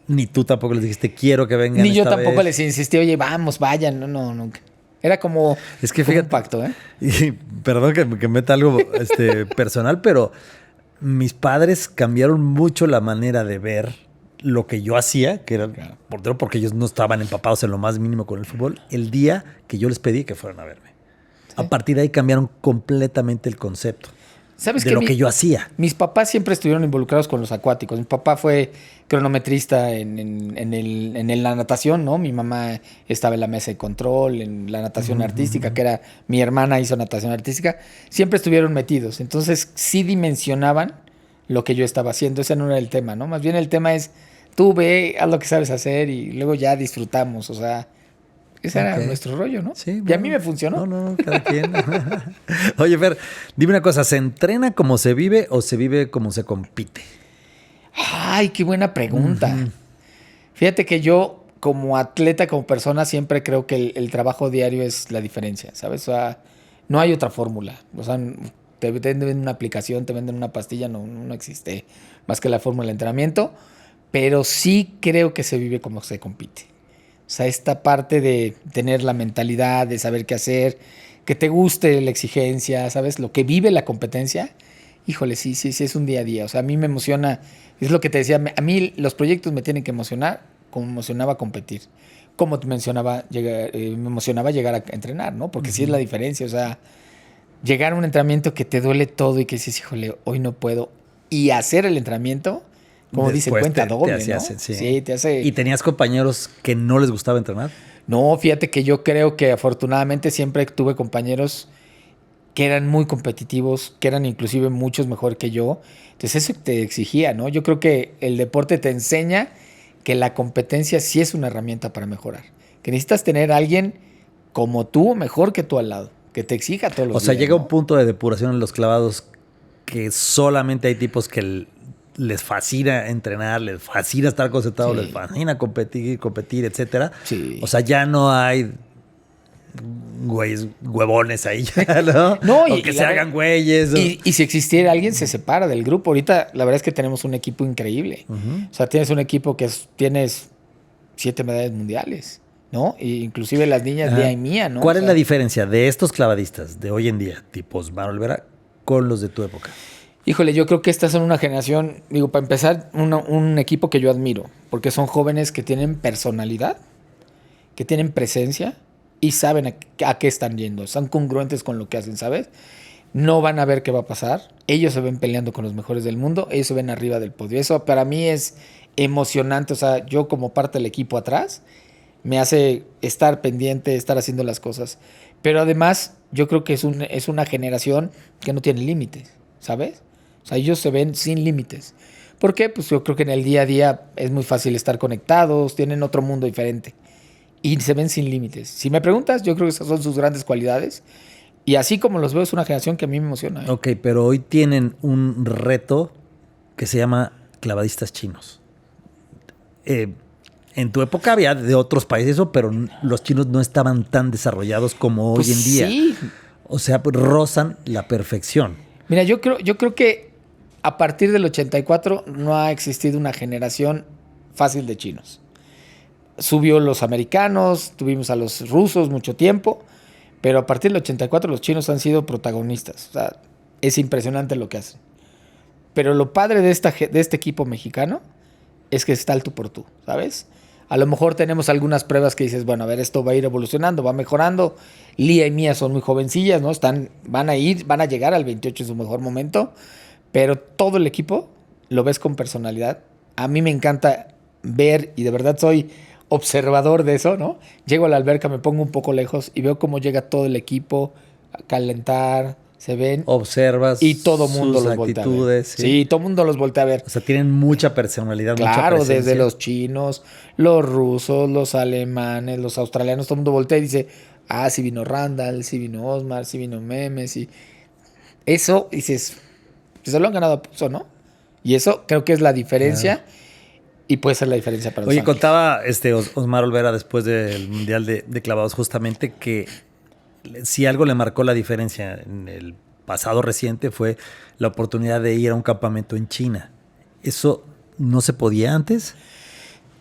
[SPEAKER 2] Ni tú tampoco les dijiste, quiero que vengan.
[SPEAKER 1] Ni yo tampoco les insistí, oye, vamos, vayan. No, nunca. Era como,
[SPEAKER 2] fíjate,
[SPEAKER 1] un pacto, ¿eh?
[SPEAKER 2] Y perdón que meta algo personal, pero mis padres cambiaron mucho la manera de ver lo que yo hacía, que era portero, porque ellos no estaban empapados en lo más mínimo con el fútbol, el día que yo les pedí que fueran a verme. Sí. A partir de ahí cambiaron completamente el concepto.
[SPEAKER 1] ¿Sabes
[SPEAKER 2] de lo que yo hacía?
[SPEAKER 1] Mis papás siempre estuvieron involucrados con los acuáticos. Mi papá fue cronometrista en la natación, ¿no? Mi mamá estaba en la mesa de control, en la natación artística, que era mi hermana hizo natación artística. Siempre estuvieron metidos. Entonces sí dimensionaban lo que yo estaba haciendo. Ese no era el tema, ¿no? Más bien el tema es, tú ve, haz lo que sabes hacer y luego ya disfrutamos. O sea, Ese era nuestro rollo, ¿no?
[SPEAKER 2] Sí,
[SPEAKER 1] y a mí me funcionó.
[SPEAKER 2] No, cada quien. Oye, Fer, dime una cosa, ¿se entrena como se vive o se vive como se compite?
[SPEAKER 1] Ay, qué buena pregunta. Fíjate que yo, como atleta, como persona, siempre creo que el trabajo diario es la diferencia, ¿sabes? O sea, no hay otra fórmula. O sea, te venden una aplicación, te venden una pastilla, no existe más que la fórmula de entrenamiento, pero sí creo que se vive como se compite. O sea, esta parte de tener la mentalidad, de saber qué hacer, que te guste la exigencia, ¿sabes? Lo que vive la competencia, híjole, sí, es un día a día. O sea, a mí me emociona, es lo que te decía, a mí los proyectos me tienen que emocionar, como me emocionaba competir. Como te mencionaba, me emocionaba llegar a entrenar, ¿no? Porque sí es la diferencia, o sea, llegar a un entrenamiento que te duele todo y que dices, híjole, hoy no puedo, y hacer el entrenamiento, como dicen,
[SPEAKER 2] Después
[SPEAKER 1] cuenta doble,
[SPEAKER 2] te
[SPEAKER 1] ¿no?
[SPEAKER 2] hace, sí.
[SPEAKER 1] Sí, te hace...
[SPEAKER 2] ¿Y tenías compañeros que no les gustaba entrenar?
[SPEAKER 1] No, fíjate que yo creo que afortunadamente siempre tuve compañeros que eran muy competitivos, que eran inclusive muchos mejor que yo. Entonces eso te exigía, ¿no? Yo creo que el deporte te enseña que la competencia sí es una herramienta para mejorar. Que necesitas tener a alguien como tú, mejor que tú al lado, que te exija todos los días.
[SPEAKER 2] O sea, llega
[SPEAKER 1] ¿no?
[SPEAKER 2] un punto de depuración en los clavados que solamente hay tipos que les fascina entrenar, les fascina estar concentrados,
[SPEAKER 1] Sí.
[SPEAKER 2] les fascina competir, etcétera.
[SPEAKER 1] Sí.
[SPEAKER 2] O sea, ya no hay güeyes, huevones ahí, ¿no?
[SPEAKER 1] No,
[SPEAKER 2] o que se hagan güeyes.
[SPEAKER 1] Y si existiera alguien, se separa del grupo. Ahorita, la verdad es que tenemos un equipo increíble. O sea, tienes un equipo que tienes 7 medallas mundiales, ¿no? Y inclusive las niñas, Lía y Mía, ¿no?
[SPEAKER 2] ¿Cuál es la diferencia de estos clavadistas de hoy en día, tipo Osmar Olvera, con los de tu época?
[SPEAKER 1] Híjole, yo creo que estas son una generación, digo, para empezar, un equipo que yo admiro, porque son jóvenes que tienen personalidad, que tienen presencia y saben a qué están yendo, son congruentes con lo que hacen, ¿sabes? No van a ver qué va a pasar, ellos se ven peleando con los mejores del mundo, ellos se ven arriba del podio, eso para mí es emocionante, o sea, yo como parte del equipo atrás, me hace estar pendiente, estar haciendo las cosas, pero además yo creo que es una generación que no tiene límites, ¿sabes? O sea, ellos se ven sin límites. ¿Por qué? Pues yo creo que en el día a día es muy fácil estar conectados, tienen otro mundo diferente y se ven sin límites. Si me preguntas, yo creo que esas son sus grandes cualidades y así como los veo es una generación que a mí me emociona. ¿eh?
[SPEAKER 2] Ok, pero hoy tienen un reto que se llama clavadistas chinos. En tu época había de otros países eso, pero los chinos no estaban tan desarrollados como
[SPEAKER 1] Pues
[SPEAKER 2] hoy en día.
[SPEAKER 1] sí.
[SPEAKER 2] O sea, pues, rozan la perfección.
[SPEAKER 1] Mira, yo creo que a partir del 84 no ha existido una generación fácil de chinos. Subió los americanos, tuvimos a los rusos mucho tiempo, pero a partir del 84 los chinos han sido protagonistas. O sea, es impresionante lo que hacen. Pero lo padre de este equipo mexicano es que está al tú por tú, ¿sabes? A lo mejor tenemos algunas pruebas que dices, bueno, a ver, esto va a ir evolucionando, va mejorando. Lía y Mía son muy jovencillas, ¿no? Van a llegar al 28 en su mejor momento, pero todo el equipo lo ves con personalidad. A mí me encanta ver, y de verdad soy observador de eso, ¿no? Llego a la alberca, me pongo un poco lejos y veo cómo llega todo el equipo a calentar, se ven.
[SPEAKER 2] Observas
[SPEAKER 1] Y todo mundo
[SPEAKER 2] sus
[SPEAKER 1] los voltea a ver.
[SPEAKER 2] actitudes.
[SPEAKER 1] Sí, todo mundo los voltea a ver.
[SPEAKER 2] O sea, tienen mucha personalidad, mucha
[SPEAKER 1] Claro,
[SPEAKER 2] presencia.
[SPEAKER 1] desde los chinos, los rusos, los alemanes, los australianos, todo el mundo voltea y dice, ah, sí vino Randall, sí vino Osmar, sí vino Memes, y eso, dices, pues se lo han ganado a pulso, ¿no? Y eso creo que es la diferencia y puede ser la diferencia para los
[SPEAKER 2] Oye,
[SPEAKER 1] Ángeles.
[SPEAKER 2] contaba Osmar Olvera después del Mundial de Clavados justamente que si algo le marcó la diferencia en el pasado reciente fue la oportunidad de ir a un campamento en China. ¿Eso no se podía antes?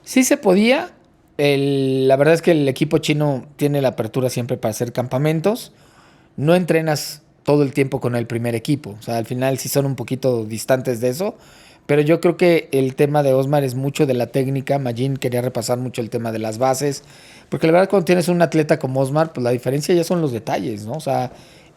[SPEAKER 1] Sí se podía. La verdad es que el equipo chino tiene la apertura siempre para hacer campamentos. No entrenas todo el tiempo con el primer equipo. O sea, al final sí son un poquito distantes de eso. Pero yo creo que el tema de Osmar es mucho de la técnica. Magín quería repasar mucho el tema de las bases. Porque la verdad cuando tienes un atleta como Osmar, pues la diferencia ya son los detalles, ¿no? O sea,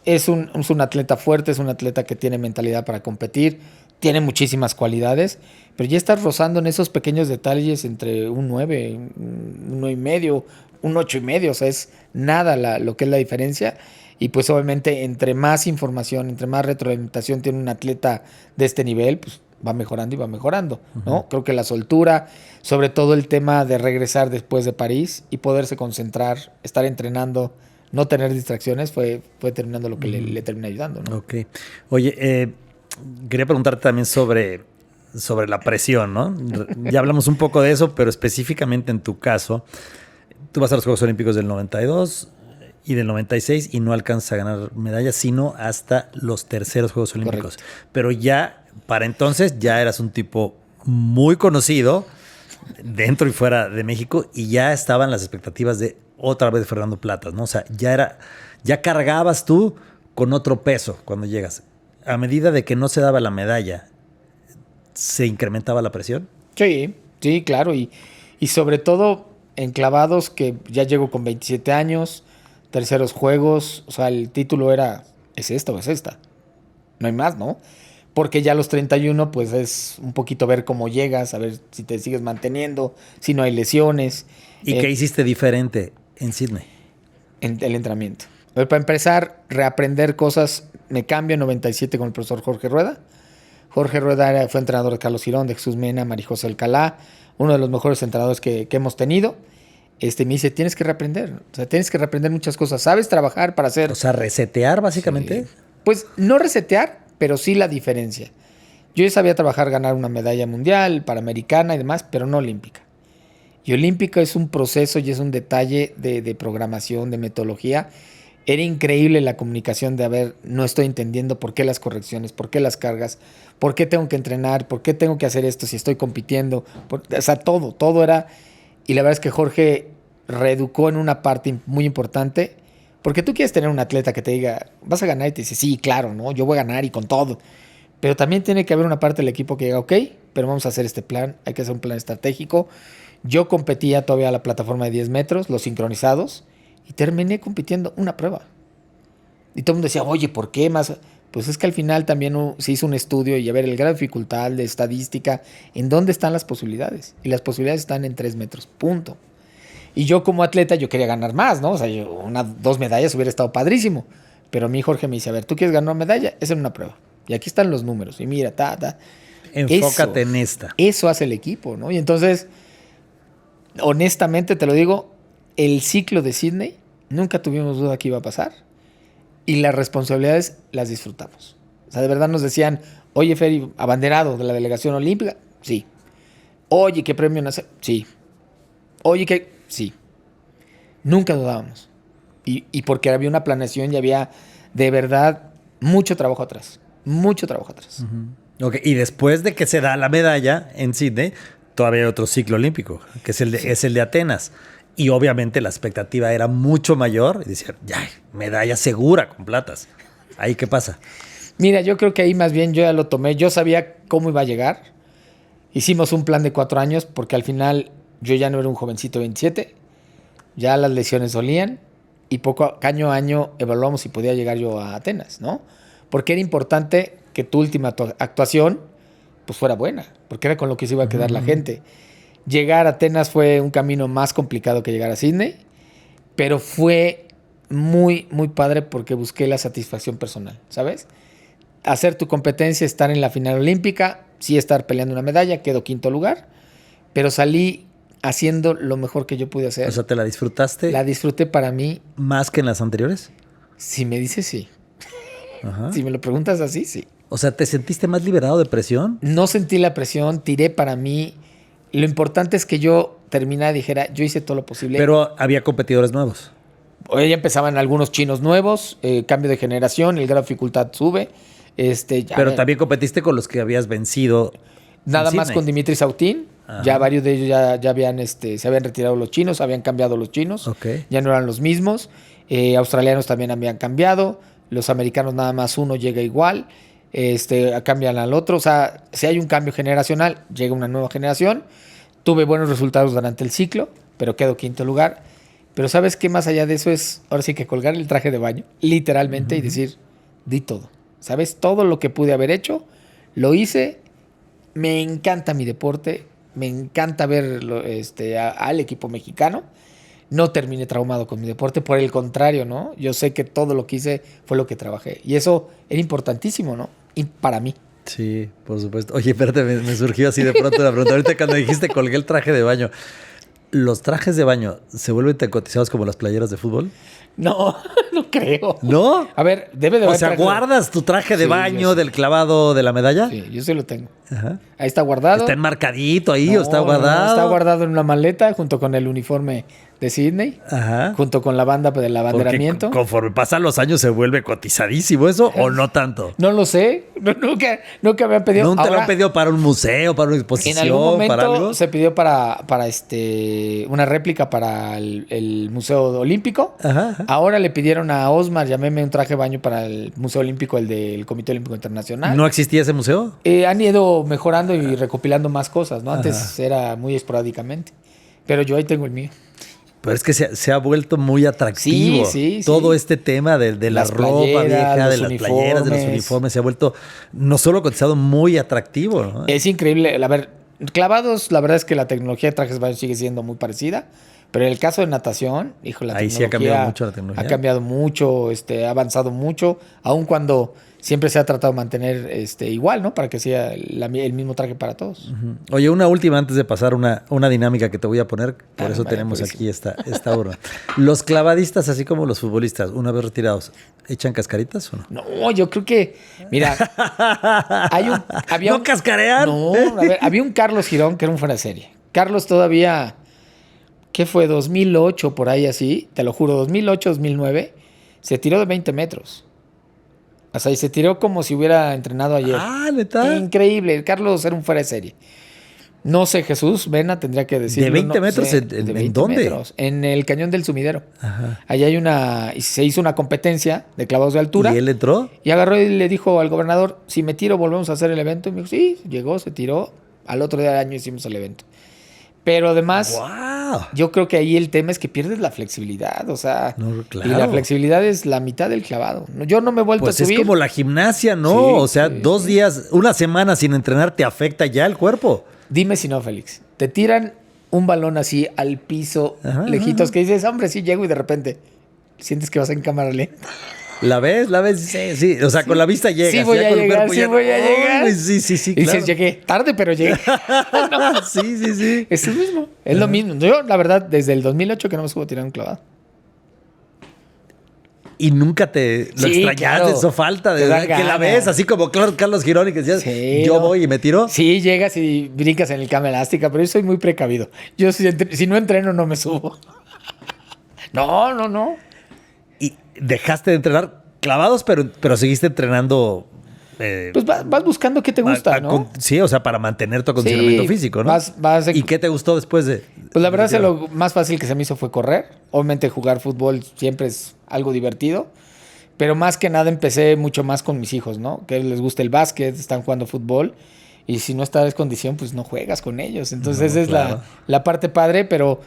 [SPEAKER 1] es un atleta fuerte, es un atleta que tiene mentalidad para competir, tiene muchísimas cualidades, pero ya estás rozando en esos pequeños detalles entre un 9, un 9.5, un 8.5, o sea, es nada lo que es la diferencia. Y pues obviamente entre más información, entre más retroalimentación tiene un atleta de este nivel, pues va mejorando y va mejorando, ¿no? Creo que la soltura, sobre todo el tema de regresar después de París y poderse concentrar, estar entrenando, no tener distracciones, fue terminando lo que le termina ayudando, ¿no?
[SPEAKER 2] Ok. Oye, quería preguntarte también sobre la presión, ¿no? Ya hablamos un poco de eso, pero específicamente en tu caso, tú vas a los Juegos Olímpicos del 92 y del 96 y no alcanzas a ganar medallas, sino hasta los terceros Juegos Olímpicos.
[SPEAKER 1] Correcto.
[SPEAKER 2] Pero ya, para entonces, ya eras un tipo muy conocido dentro y fuera de México y ya estaban las expectativas de otra vez Fernando Platas, ¿no? O sea, ya cargabas tú con otro peso cuando llegas. A medida de que no se daba la medalla, ¿se incrementaba la presión?
[SPEAKER 1] Sí, sí, claro. Y sobre todo en clavados, que ya llego con 27 años, terceros juegos, o sea, el título era, ¿es esta o es esta? No hay más, ¿no? Porque ya a los 31, pues es un poquito ver cómo llegas, a ver si te sigues manteniendo, si no hay lesiones.
[SPEAKER 2] ¿Y qué hiciste diferente en Sydney?
[SPEAKER 1] En el entrenamiento. A ver, para empezar, reaprender cosas. Me cambio en 97 con el profesor Jorge Rueda. Jorge Rueda fue entrenador de Carlos Girón, de Jesús Mena, María José Alcalá, uno de los mejores entrenadores que hemos tenido. Me dice, tienes que reaprender. O sea, tienes que reaprender muchas cosas. ¿Sabes trabajar para hacer?
[SPEAKER 2] O sea, resetear básicamente.
[SPEAKER 1] Sí. Pues no resetear, pero sí la diferencia. Yo ya sabía trabajar, ganar una medalla mundial, panamericana y demás, pero no olímpica. Y olímpica es un proceso y es un detalle de programación, de metodología. Era increíble la comunicación de, a ver, no estoy entendiendo por qué las correcciones, por qué las cargas, por qué tengo que entrenar, por qué tengo que hacer esto si estoy compitiendo. O sea, todo era... Y la verdad es que Jorge reeducó en una parte muy importante, porque tú quieres tener un atleta que te diga, vas a ganar, y te dice, sí, claro, ¿no? Yo voy a ganar y con todo. Pero también tiene que haber una parte del equipo que diga, ok, pero vamos a hacer este plan, hay que hacer un plan estratégico. Yo competía todavía a la plataforma de 10 metros, los sincronizados, y terminé compitiendo una prueba. Y todo el mundo decía, oye, ¿por qué más? Pues es que al final también se hizo un estudio y a ver el grado de dificultad, de estadística, en dónde están las posibilidades. Y las posibilidades están en 3 metros, punto. Y yo como atleta, yo quería ganar más, ¿no? O sea, 2 medallas hubiera estado padrísimo. Pero a mí Jorge me dice, a ver, ¿tú quieres ganar una medalla? Es en una prueba. Y aquí están los números. Y mira,
[SPEAKER 2] Enfócate en esta.
[SPEAKER 1] Eso hace el equipo, ¿no? Y entonces, honestamente te lo digo, el ciclo de Sydney, nunca tuvimos duda que iba a pasar. Y las responsabilidades las disfrutamos. O sea, de verdad nos decían, oye, Feri, abanderado de la delegación olímpica, sí. Oye, ¿qué premio nace? Sí. Oye, ¿qué? Sí. Nunca dudábamos. Y porque había una planeación y había, de verdad, mucho trabajo atrás. Mucho trabajo atrás.
[SPEAKER 2] Uh-huh. Okay. Y después de que se da la medalla en Sydney, todavía hay otro ciclo olímpico, que es el de Atenas. Y obviamente la expectativa era mucho mayor. Y decían, ya, medalla segura con platas. ¿Ahí qué pasa?
[SPEAKER 1] Mira, yo creo que ahí más bien yo ya lo tomé. Yo sabía cómo iba a llegar. Hicimos un plan de 4 años porque al final yo ya no era un jovencito de 27. Ya las lesiones dolían. Y año a año evaluamos si podía llegar yo a Atenas, ¿no? Porque era importante que tu última actuación pues fuera buena. Porque era con lo que se iba a quedar la gente. Llegar a Atenas fue un camino más complicado que llegar a Sydney, pero fue muy, muy padre porque busqué la satisfacción personal, ¿sabes? Hacer tu competencia, estar en la final olímpica, sí estar peleando una medalla, quedo 5º lugar, pero salí haciendo lo mejor que yo pude hacer.
[SPEAKER 2] O sea, ¿te la disfrutaste?
[SPEAKER 1] La disfruté para mí.
[SPEAKER 2] ¿Más que en las anteriores?
[SPEAKER 1] Si me dices sí.
[SPEAKER 2] Ajá.
[SPEAKER 1] Si me lo preguntas así, sí.
[SPEAKER 2] O sea, ¿te sentiste más liberado de presión?
[SPEAKER 1] No sentí la presión, tiré para mí. Lo importante es que yo terminara y dijera, yo hice todo lo posible.
[SPEAKER 2] Pero había competidores nuevos.
[SPEAKER 1] Hoy ya empezaban algunos chinos nuevos, cambio de generación, el grado de dificultad sube.
[SPEAKER 2] Pero también competiste con los que habías vencido.
[SPEAKER 1] Nada más con Dimitri Sautín. Ajá. Ya varios de ellos ya habían, se habían retirado los chinos, habían cambiado los chinos.
[SPEAKER 2] Okay.
[SPEAKER 1] Ya no eran los mismos. Australianos también habían cambiado. Los americanos nada más uno llega igual. Cambian al otro. O sea, si hay un cambio generacional, llega una nueva generación. Tuve buenos resultados durante el ciclo, pero quedo 5º lugar. Pero ¿sabes qué? Más allá de eso es, ahora sí que colgar el traje de baño, literalmente, y decir, di todo. ¿Sabes? Todo lo que pude haber hecho, lo hice. Me encanta mi deporte, me encanta ver al equipo mexicano. No terminé traumado con mi deporte, por el contrario, ¿no? Yo sé que todo lo que hice fue lo que trabajé. Y eso era importantísimo, ¿no? Y para mí.
[SPEAKER 2] Sí, por supuesto. Oye, espérate, me surgió así de pronto la pregunta. Ahorita cuando dijiste colgué el traje de baño, ¿los trajes de baño se vuelven tan cotizados como las playeras de fútbol?
[SPEAKER 1] No, no creo.
[SPEAKER 2] ¿No?
[SPEAKER 1] A ver, debe de
[SPEAKER 2] O
[SPEAKER 1] haber
[SPEAKER 2] sea,
[SPEAKER 1] traje de-
[SPEAKER 2] ¿guardas tu traje de
[SPEAKER 1] Sí,
[SPEAKER 2] baño
[SPEAKER 1] yo sí.
[SPEAKER 2] del clavado de la medalla?
[SPEAKER 1] Sí, yo sí lo tengo.
[SPEAKER 2] Ajá.
[SPEAKER 1] Ahí está guardado.
[SPEAKER 2] ¿Está enmarcadito ahí
[SPEAKER 1] No,
[SPEAKER 2] o está
[SPEAKER 1] no,
[SPEAKER 2] guardado?
[SPEAKER 1] está guardado en una maleta junto con el uniforme de Sydney,
[SPEAKER 2] Ajá.
[SPEAKER 1] junto con la banda del
[SPEAKER 2] Porque
[SPEAKER 1] abanderamiento.
[SPEAKER 2] conforme pasan los años se vuelve cotizadísimo eso o no tanto.
[SPEAKER 1] No lo sé, nunca me han pedido.
[SPEAKER 2] ¿No te lo
[SPEAKER 1] Ahora,
[SPEAKER 2] han pedido para un museo, para una
[SPEAKER 1] en
[SPEAKER 2] exposición,
[SPEAKER 1] algún
[SPEAKER 2] para algo?
[SPEAKER 1] momento se pidió para una réplica para el Museo Olímpico.
[SPEAKER 2] Ajá, ajá.
[SPEAKER 1] Ahora le pidieron a Osmar, llámeme un traje de baño para el Museo Olímpico, el del Comité Olímpico Internacional.
[SPEAKER 2] ¿No existía ese museo?
[SPEAKER 1] Han ido mejorando y recopilando más cosas, ¿no? Antes era muy esporádicamente. Pero yo ahí tengo el mío.
[SPEAKER 2] Pero es que se ha vuelto muy atractivo.
[SPEAKER 1] Sí,
[SPEAKER 2] Todo
[SPEAKER 1] sí.
[SPEAKER 2] este tema de la
[SPEAKER 1] Las
[SPEAKER 2] ropa
[SPEAKER 1] playeras,
[SPEAKER 2] vieja, de
[SPEAKER 1] los
[SPEAKER 2] las playeras, de los
[SPEAKER 1] uniformes.
[SPEAKER 2] uniformes, se ha vuelto no solo cotizado, muy atractivo, ¿no?
[SPEAKER 1] Es increíble. A ver, clavados, la verdad es que la tecnología de trajes de baño sigue siendo muy parecida. Pero en el caso de natación, hijo, la
[SPEAKER 2] Ahí sí ha cambiado mucho la tecnología.
[SPEAKER 1] Ha cambiado mucho, ha avanzado mucho, aun cuando siempre se ha tratado de mantener igual, ¿no? Para que sea el mismo traje para todos.
[SPEAKER 2] Ujú. Oye, una última antes de pasar una dinámica que te voy a poner, por
[SPEAKER 1] Ah,
[SPEAKER 2] eso
[SPEAKER 1] vale,
[SPEAKER 2] tenemos
[SPEAKER 1] pues.
[SPEAKER 2] aquí esta hora. Los clavadistas, así como los futbolistas, una vez retirados, ¿echan cascaritas o no?
[SPEAKER 1] No, yo creo que, mira,
[SPEAKER 2] ¿No cascarean?
[SPEAKER 1] No, a ver, había un Carlos Girón que era un fuera de serie. Carlos todavía, ¿qué fue? 2008, por ahí así, te lo juro, 2008, 2009, se tiró de 20 metros. O sea, y se tiró como si hubiera entrenado ayer.
[SPEAKER 2] Ah, ¿neta?
[SPEAKER 1] Increíble, el Carlos era un fuera de serie. No sé, Jesús Vena tendría que decirlo.
[SPEAKER 2] ¿De 20
[SPEAKER 1] no
[SPEAKER 2] metros?
[SPEAKER 1] sé,
[SPEAKER 2] ¿En
[SPEAKER 1] de 20
[SPEAKER 2] dónde?
[SPEAKER 1] metros, en el Cañón del Sumidero.
[SPEAKER 2] Ajá.
[SPEAKER 1] Allá y se hizo una competencia de clavados de altura.
[SPEAKER 2] ¿Y él entró?
[SPEAKER 1] Y agarró y le dijo al gobernador, si me tiro volvemos a hacer el evento. Y me dijo, sí, llegó, se tiró. Al otro día del año hicimos el evento. Pero además,
[SPEAKER 2] ¡Wow!
[SPEAKER 1] yo creo que ahí el tema es que pierdes la flexibilidad. O sea,
[SPEAKER 2] No, claro.
[SPEAKER 1] y la flexibilidad es la mitad del clavado. Yo no me he vuelto
[SPEAKER 2] Pues
[SPEAKER 1] a
[SPEAKER 2] es
[SPEAKER 1] subir.
[SPEAKER 2] como la gimnasia, ¿no?
[SPEAKER 1] Sí,
[SPEAKER 2] O sea,
[SPEAKER 1] sí,
[SPEAKER 2] 2 días, una semana sin entrenar te afecta ya el cuerpo.
[SPEAKER 1] Dime si no, Félix. Te tiran un balón así al piso,
[SPEAKER 2] Ajá,
[SPEAKER 1] lejitos,
[SPEAKER 2] ajá.
[SPEAKER 1] que dices, hombre, sí llego y de repente sientes que vas en cámara lenta.
[SPEAKER 2] ¿La ves? ¿La ves? Sí, sí. O sea, con la vista llegas.
[SPEAKER 1] Sí voy
[SPEAKER 2] ya
[SPEAKER 1] a
[SPEAKER 2] con el
[SPEAKER 1] llegar,
[SPEAKER 2] cuerpo
[SPEAKER 1] sí
[SPEAKER 2] ya-
[SPEAKER 1] voy a llegar.
[SPEAKER 2] Ay, sí, sí, sí,
[SPEAKER 1] Y dices,
[SPEAKER 2] claro.
[SPEAKER 1] llegué tarde, pero llegué.
[SPEAKER 2] Sí, sí, sí.
[SPEAKER 1] Es lo mismo. Es lo mismo. Yo, la verdad, desde el 2008 que no me subo a tirar un clavado.
[SPEAKER 2] Y nunca te lo
[SPEAKER 1] Sí,
[SPEAKER 2] extrañaste,
[SPEAKER 1] claro.
[SPEAKER 2] eso falta,
[SPEAKER 1] Te
[SPEAKER 2] de
[SPEAKER 1] dan
[SPEAKER 2] verdad, que la
[SPEAKER 1] ganas.
[SPEAKER 2] ves, así como claro, Carlos Girón y que decías,
[SPEAKER 1] Sí,
[SPEAKER 2] yo
[SPEAKER 1] no.
[SPEAKER 2] voy y me tiro.
[SPEAKER 1] Sí, llegas y brincas en el cama elástica, pero yo soy muy precavido. Yo si no entreno, no me subo. No.
[SPEAKER 2] Y dejaste de entrenar clavados, pero seguiste entrenando.
[SPEAKER 1] Pues vas buscando qué te gusta, ¿no?
[SPEAKER 2] Sí, o sea, para mantener tu acondicionamiento
[SPEAKER 1] Sí,
[SPEAKER 2] físico, ¿no?
[SPEAKER 1] vas-
[SPEAKER 2] ¿Y qué te gustó después de...?
[SPEAKER 1] Pues la verdad,
[SPEAKER 2] de-
[SPEAKER 1] lo más fácil que se me hizo fue correr. Obviamente jugar fútbol siempre es algo divertido. Pero más que nada empecé mucho más con mis hijos, ¿no? Que les gusta el básquet, están jugando fútbol. Y si no estás en condición, pues no juegas con ellos. Entonces
[SPEAKER 2] No,
[SPEAKER 1] esa es
[SPEAKER 2] claro.
[SPEAKER 1] la parte padre, pero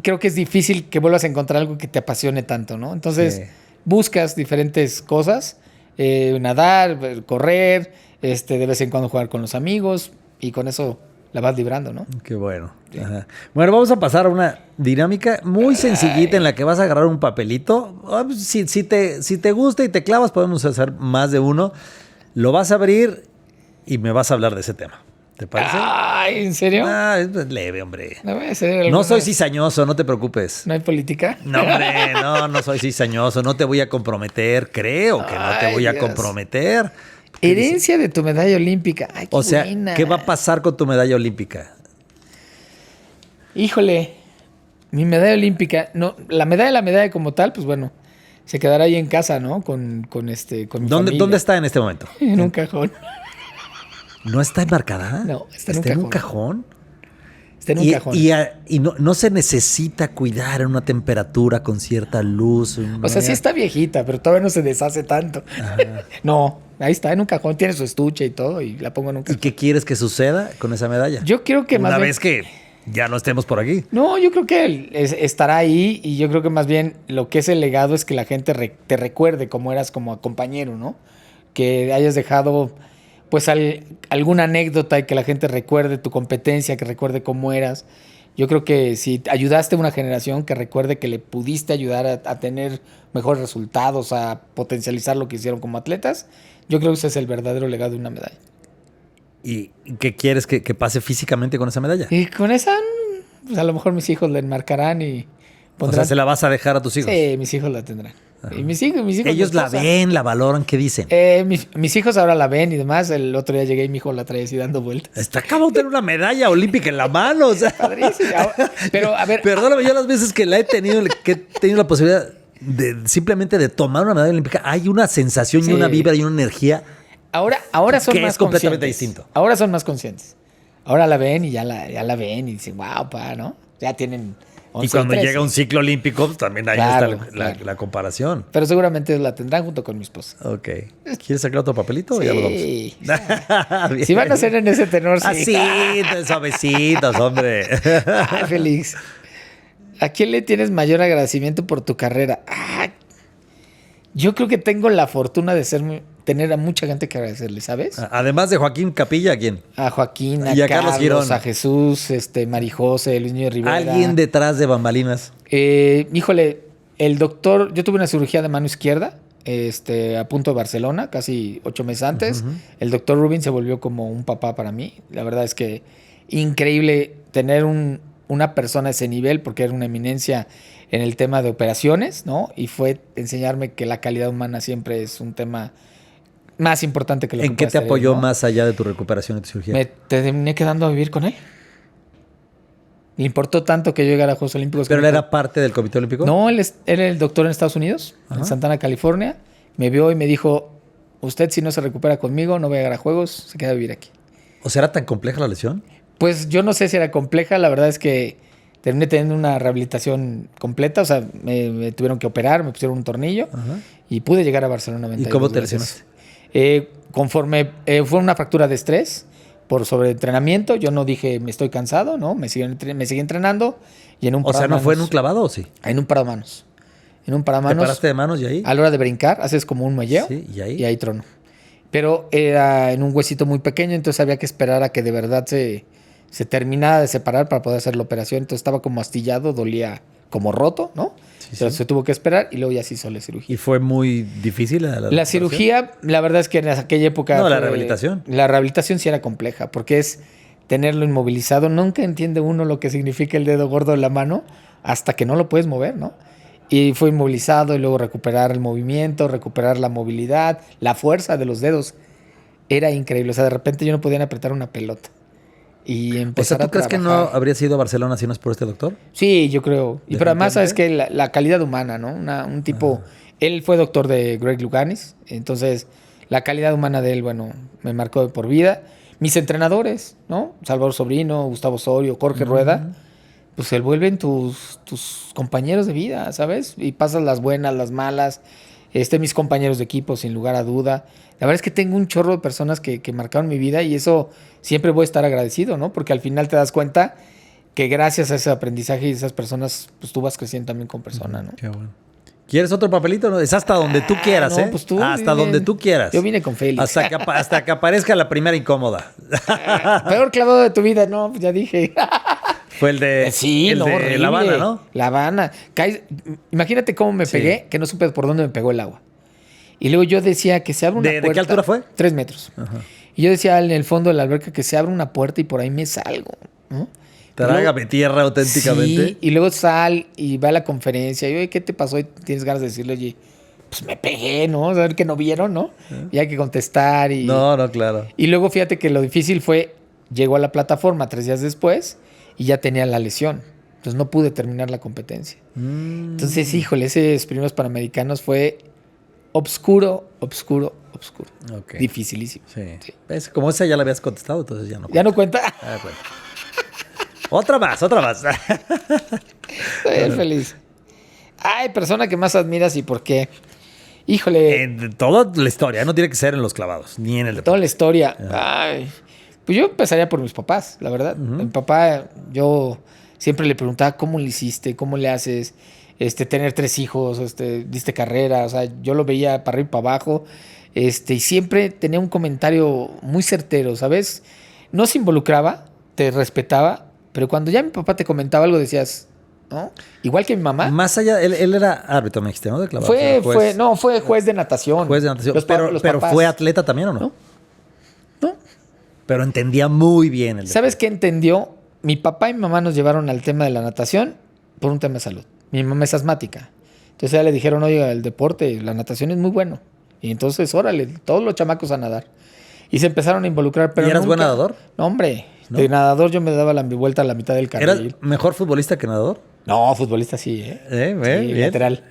[SPEAKER 1] creo que es difícil que vuelvas a encontrar algo que te apasione tanto, ¿no? Entonces
[SPEAKER 2] Sí.
[SPEAKER 1] buscas diferentes cosas. Nadar, correr, de vez en cuando jugar con los amigos. Y con eso la vas librando, ¿no?
[SPEAKER 2] Qué bueno. Ajá. Bueno, vamos a pasar a una dinámica muy sencillita en la que vas a agarrar un papelito. Si te gusta y te clavas, podemos hacer más de uno. Lo vas a abrir y me vas a hablar de ese tema. ¿Te parece?
[SPEAKER 1] Ay, ¿en serio?
[SPEAKER 2] Es leve, hombre.
[SPEAKER 1] No voy a hacer
[SPEAKER 2] No
[SPEAKER 1] alguna-
[SPEAKER 2] soy cizañoso, no te preocupes.
[SPEAKER 1] ¿No hay política?
[SPEAKER 2] No, hombre, no soy cizañoso. No te voy a comprometer. Creo que no te
[SPEAKER 1] Ay,
[SPEAKER 2] voy a
[SPEAKER 1] Dios.
[SPEAKER 2] comprometer.
[SPEAKER 1] Herencia de tu medalla olímpica. Ay, qué
[SPEAKER 2] O sea,
[SPEAKER 1] buena.
[SPEAKER 2] ¿qué va a pasar con tu medalla olímpica?
[SPEAKER 1] Híjole, mi medalla olímpica, no, la medalla como tal, pues bueno, se quedará ahí en casa, ¿no? Con mi familia.
[SPEAKER 2] ¿Dónde está en este momento?
[SPEAKER 1] En un cajón.
[SPEAKER 2] ¿No está enmarcada?
[SPEAKER 1] No, está en un
[SPEAKER 2] en un
[SPEAKER 1] cajón.
[SPEAKER 2] cajón.
[SPEAKER 1] Está en un cajón.
[SPEAKER 2] Y no se necesita cuidar en una temperatura con cierta luz.
[SPEAKER 1] O sea, sí está viejita, pero todavía no se deshace tanto. No, ahí está, en un cajón, tiene su estuche y todo, y la pongo en un
[SPEAKER 2] ¿Y
[SPEAKER 1] cajón.
[SPEAKER 2] qué quieres que suceda con esa medalla?
[SPEAKER 1] Yo creo que más
[SPEAKER 2] Una
[SPEAKER 1] bien-
[SPEAKER 2] vez que ya no estemos por aquí.
[SPEAKER 1] No, yo creo que estará ahí y yo creo que más bien lo que es el legado es que la gente te recuerde cómo eras como compañero, ¿no? Que hayas dejado pues alguna anécdota y que la gente recuerde tu competencia, que recuerde cómo eras. Yo creo que si ayudaste a una generación, que recuerde que le pudiste ayudar a tener mejores resultados, a potencializar lo que hicieron como atletas, Yo creo que ese es el verdadero legado de una medalla.
[SPEAKER 2] ¿Y qué quieres que pase físicamente con esa medalla?
[SPEAKER 1] Y con esa, pues a lo mejor mis hijos la enmarcarán y pondrán.
[SPEAKER 2] O sea, ¿se la vas a dejar a tus hijos?
[SPEAKER 1] Sí, mis hijos la tendrán. Y mis hijos.
[SPEAKER 2] Ellos la ven, la valoran, ¿qué dicen?
[SPEAKER 1] Mis hijos ahora la ven y demás. El otro día llegué y mi hijo la traía así dando vueltas.
[SPEAKER 2] Está acabado de tener una medalla olímpica en la mano, o sea.
[SPEAKER 1] Padrísimo. Pero, a ver.
[SPEAKER 2] Perdóname, yo las veces que he tenido la posibilidad de simplemente de tomar una medalla olímpica, hay una sensación y una vibra y una energía.
[SPEAKER 1] Ahora son
[SPEAKER 2] que
[SPEAKER 1] más
[SPEAKER 2] es completamente
[SPEAKER 1] conscientes.
[SPEAKER 2] distinto.
[SPEAKER 1] Ahora son más conscientes. Ahora la ven y ya la ven y dicen, wow, pa, ¿no? Ya tienen 11
[SPEAKER 2] Y cuando
[SPEAKER 1] 13.
[SPEAKER 2] llega un ciclo olímpico, pues, también ahí
[SPEAKER 1] Claro,
[SPEAKER 2] está
[SPEAKER 1] claro.
[SPEAKER 2] la comparación.
[SPEAKER 1] Pero seguramente la tendrán junto con mi esposa.
[SPEAKER 2] Ok. ¿Quieres sacar otro papelito o ya lo vamos?
[SPEAKER 1] Sí. Si van a ser en ese tenor, sí.
[SPEAKER 2] Así, suavecitos, hombre.
[SPEAKER 1] Ay, Félix. ¿A quién le tienes mayor agradecimiento por tu carrera? Yo creo que tengo la fortuna de tener a mucha gente que agradecerle, ¿sabes?
[SPEAKER 2] Además de Joaquín Capilla, ¿a quién?
[SPEAKER 1] A Joaquín,
[SPEAKER 2] Y a Carlos Girón.
[SPEAKER 1] a Jesús, Marijose, Luis Niño Rivera.
[SPEAKER 2] ¿Alguien detrás de bambalinas?
[SPEAKER 1] Híjole, el doctor, yo tuve una cirugía de mano izquierda, a punto de Barcelona, casi 8 meses antes. Uh-huh. El doctor Rubin se volvió como un papá para mí. La verdad es que increíble tener una persona a ese nivel, porque era una eminencia en el tema de operaciones, ¿no? Y fue enseñarme que la calidad humana siempre es un tema más importante que lo que
[SPEAKER 2] ¿En qué te
[SPEAKER 1] hacer
[SPEAKER 2] apoyó
[SPEAKER 1] él, ¿no?
[SPEAKER 2] más allá de tu recuperación y tu cirugía?
[SPEAKER 1] Me terminé quedando a vivir con él. Le importó tanto que yo llegara a Juegos Olímpicos.
[SPEAKER 2] ¿Pero él era parte del Comité Olímpico?
[SPEAKER 1] No, él era el doctor en Estados Unidos, en Santana, California. Me vio y me dijo, usted si no se recupera conmigo, no va a llegar a Juegos, se queda a vivir aquí.
[SPEAKER 2] ¿O sea, era tan compleja la lesión?
[SPEAKER 1] Pues yo no sé si era compleja, la verdad es que terminé teniendo una rehabilitación completa, o sea, me tuvieron que operar, me pusieron un tornillo y pude llegar a Barcelona 92
[SPEAKER 2] ¿Y cómo te
[SPEAKER 1] veces.
[SPEAKER 2] lesionaste?
[SPEAKER 1] Fue una fractura de estrés por sobreentrenamiento. Yo no dije me estoy cansado, ¿no? Me seguí entrenando y en un
[SPEAKER 2] parado. O sea, ¿no fue en un clavado o sí?
[SPEAKER 1] En un parado de manos. En un parado de manos.
[SPEAKER 2] ¿Te paraste de manos y ahí?
[SPEAKER 1] A la hora de brincar, haces como un muelleo.
[SPEAKER 2] Sí, ¿y ahí?
[SPEAKER 1] Y ahí trono. Pero era en un huesito muy pequeño, entonces había que esperar a que de verdad se terminara de separar para poder hacer la operación. Entonces estaba como astillado, dolía como roto, ¿no? Sí, entonces se tuvo que esperar y luego ya se hizo la cirugía.
[SPEAKER 2] ¿Y fue muy difícil
[SPEAKER 1] la cirugía? La verdad es que en aquella época...
[SPEAKER 2] No, la rehabilitación.
[SPEAKER 1] La rehabilitación sí era compleja porque es tenerlo inmovilizado. Nunca entiende uno lo que significa el dedo gordo de la mano hasta que no lo puedes mover, ¿no? Y fue inmovilizado y luego recuperar el movimiento, recuperar la movilidad, la fuerza de los dedos. Era increíble. O sea, de repente yo no podía apretar una pelota. Y empezar
[SPEAKER 2] o sea, ¿tú crees que no habrías ido a Barcelona si no es por este doctor?
[SPEAKER 1] Sí, yo creo. Y pero además, sabes que la calidad humana, ¿no? Un tipo... Él fue doctor de Greg Louganis. Entonces, la calidad humana de él, bueno, me marcó de por vida. Mis entrenadores, ¿no? Salvador Sobrino, Gustavo Osorio, Jorge Rueda, pues se vuelven tus compañeros de vida, ¿sabes? Y pasas las buenas, las malas. Mis compañeros de equipo, sin lugar a duda. La verdad es que tengo un chorro de personas que marcaron mi vida y eso siempre voy a estar agradecido, ¿no? Porque al final te das cuenta que gracias a ese aprendizaje y esas personas, pues tú vas creciendo también con persona, ¿no?
[SPEAKER 2] Qué bueno. ¿Quieres otro papelito? No, es hasta donde tú quieras,
[SPEAKER 1] no, pues tú
[SPEAKER 2] hasta donde tú quieras.
[SPEAKER 1] Yo vine con Félix.
[SPEAKER 2] Hasta que aparezca la primera incómoda.
[SPEAKER 1] Peor clavado de tu vida, no, ya dije.
[SPEAKER 2] Fue el de,
[SPEAKER 1] horrible.
[SPEAKER 2] La Habana, ¿no?
[SPEAKER 1] La Habana. Imagínate cómo me pegué, que no supe por dónde me pegó el agua. Y luego yo decía que se abre una puerta.
[SPEAKER 2] ¿De qué altura fue?
[SPEAKER 1] 3 metros. Ajá. Y yo decía en el fondo de la alberca que se abre una puerta y por ahí me salgo, ¿no?
[SPEAKER 2] Trágame tierra auténticamente.
[SPEAKER 1] Sí, y luego sal y va a la conferencia. Y oye, ¿qué te pasó? Y tienes ganas de decirle, oye, pues me pegué, ¿no? A ver que no vieron, ¿no? Y hay que contestar.
[SPEAKER 2] No, claro.
[SPEAKER 1] Y luego fíjate que lo difícil fue, llegó a la plataforma 3 días después y ya tenía la lesión. Entonces no pude terminar la competencia. Entonces, híjole, esos primeros Panamericanos fue obscuro.
[SPEAKER 2] Okay.
[SPEAKER 1] Dificilísimo.
[SPEAKER 2] Sí. ¿Ves? Como esa ya la habías contestado, entonces ya no cuenta.
[SPEAKER 1] ¿Ya no cuenta?
[SPEAKER 2] Ya cuenta. Otra más.
[SPEAKER 1] Estoy bien feliz. Ay, persona que más admiras y por qué. Híjole.
[SPEAKER 2] En toda la historia, no tiene que ser en los clavados, ni en el deporte.
[SPEAKER 1] Toda la historia. Ay. Pues yo empezaría por mis papás, la verdad. Mi papá, yo siempre le preguntaba cómo le hiciste, cómo le haces, tener 3 hijos, diste carrera. O sea, yo lo veía para arriba y para abajo. Y siempre tenía un comentario muy certero, ¿sabes? No se involucraba, te respetaba, pero cuando ya mi papá te comentaba algo decías, ¿no? Igual que mi mamá.
[SPEAKER 2] Más allá, él era árbitro, me dijiste, ¿no? De clavados.
[SPEAKER 1] Fue juez de natación.
[SPEAKER 2] Juez de natación. Pero
[SPEAKER 1] papás.
[SPEAKER 2] ¿fue atleta también o no?
[SPEAKER 1] No.
[SPEAKER 2] Pero entendía muy bien el
[SPEAKER 1] ¿Sabes qué entendió? Mi papá y mi mamá nos llevaron al tema de la natación por un tema de salud. Mi mamá es asmática. Entonces ya le dijeron, oye, el deporte, la natación es muy bueno. Y entonces, órale, todos los chamacos a nadar. Y se empezaron a involucrar. Pero
[SPEAKER 2] ¿Y eras
[SPEAKER 1] nunca...
[SPEAKER 2] buen nadador?
[SPEAKER 1] No, hombre.
[SPEAKER 2] ¿No?
[SPEAKER 1] De nadador yo me daba la vuelta a la mitad del carril.
[SPEAKER 2] ¿Eras mejor futbolista que nadador?
[SPEAKER 1] No, futbolista sí, ¿eh? Sí,
[SPEAKER 2] Bien.
[SPEAKER 1] lateral.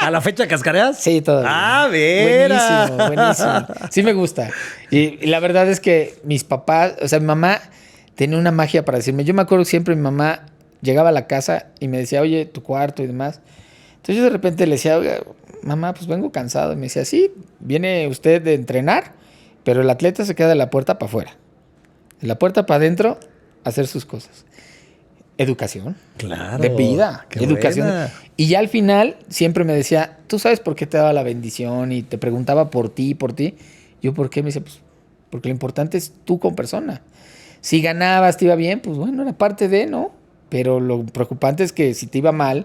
[SPEAKER 2] ¿A la fecha cascareas?
[SPEAKER 1] Sí, todavía.
[SPEAKER 2] Ah, mira.
[SPEAKER 1] Buenísimo. Sí me gusta. Y la verdad es que mis papás, o sea, mi mamá tenía una magia para decirme. Yo me acuerdo que siempre mi mamá llegaba a la casa y me decía, oye, tu cuarto y demás. Entonces yo de repente le decía, oye, mamá, pues vengo cansado. Y me decía, sí, viene usted de entrenar, pero el atleta se queda de la puerta para afuera. De la puerta para adentro, a hacer sus cosas. Educación.
[SPEAKER 2] Claro.
[SPEAKER 1] De vida.
[SPEAKER 2] Qué
[SPEAKER 1] Educación.
[SPEAKER 2] buena.
[SPEAKER 1] Y ya al final siempre me decía, ¿tú sabes por qué te daba la bendición? Y te preguntaba por ti, por ti. Yo, ¿por qué? Me decía, pues, porque lo importante es tú como persona. Si ganabas, te iba bien, pues bueno, era parte de, ¿no? Pero lo preocupante es que si te iba mal,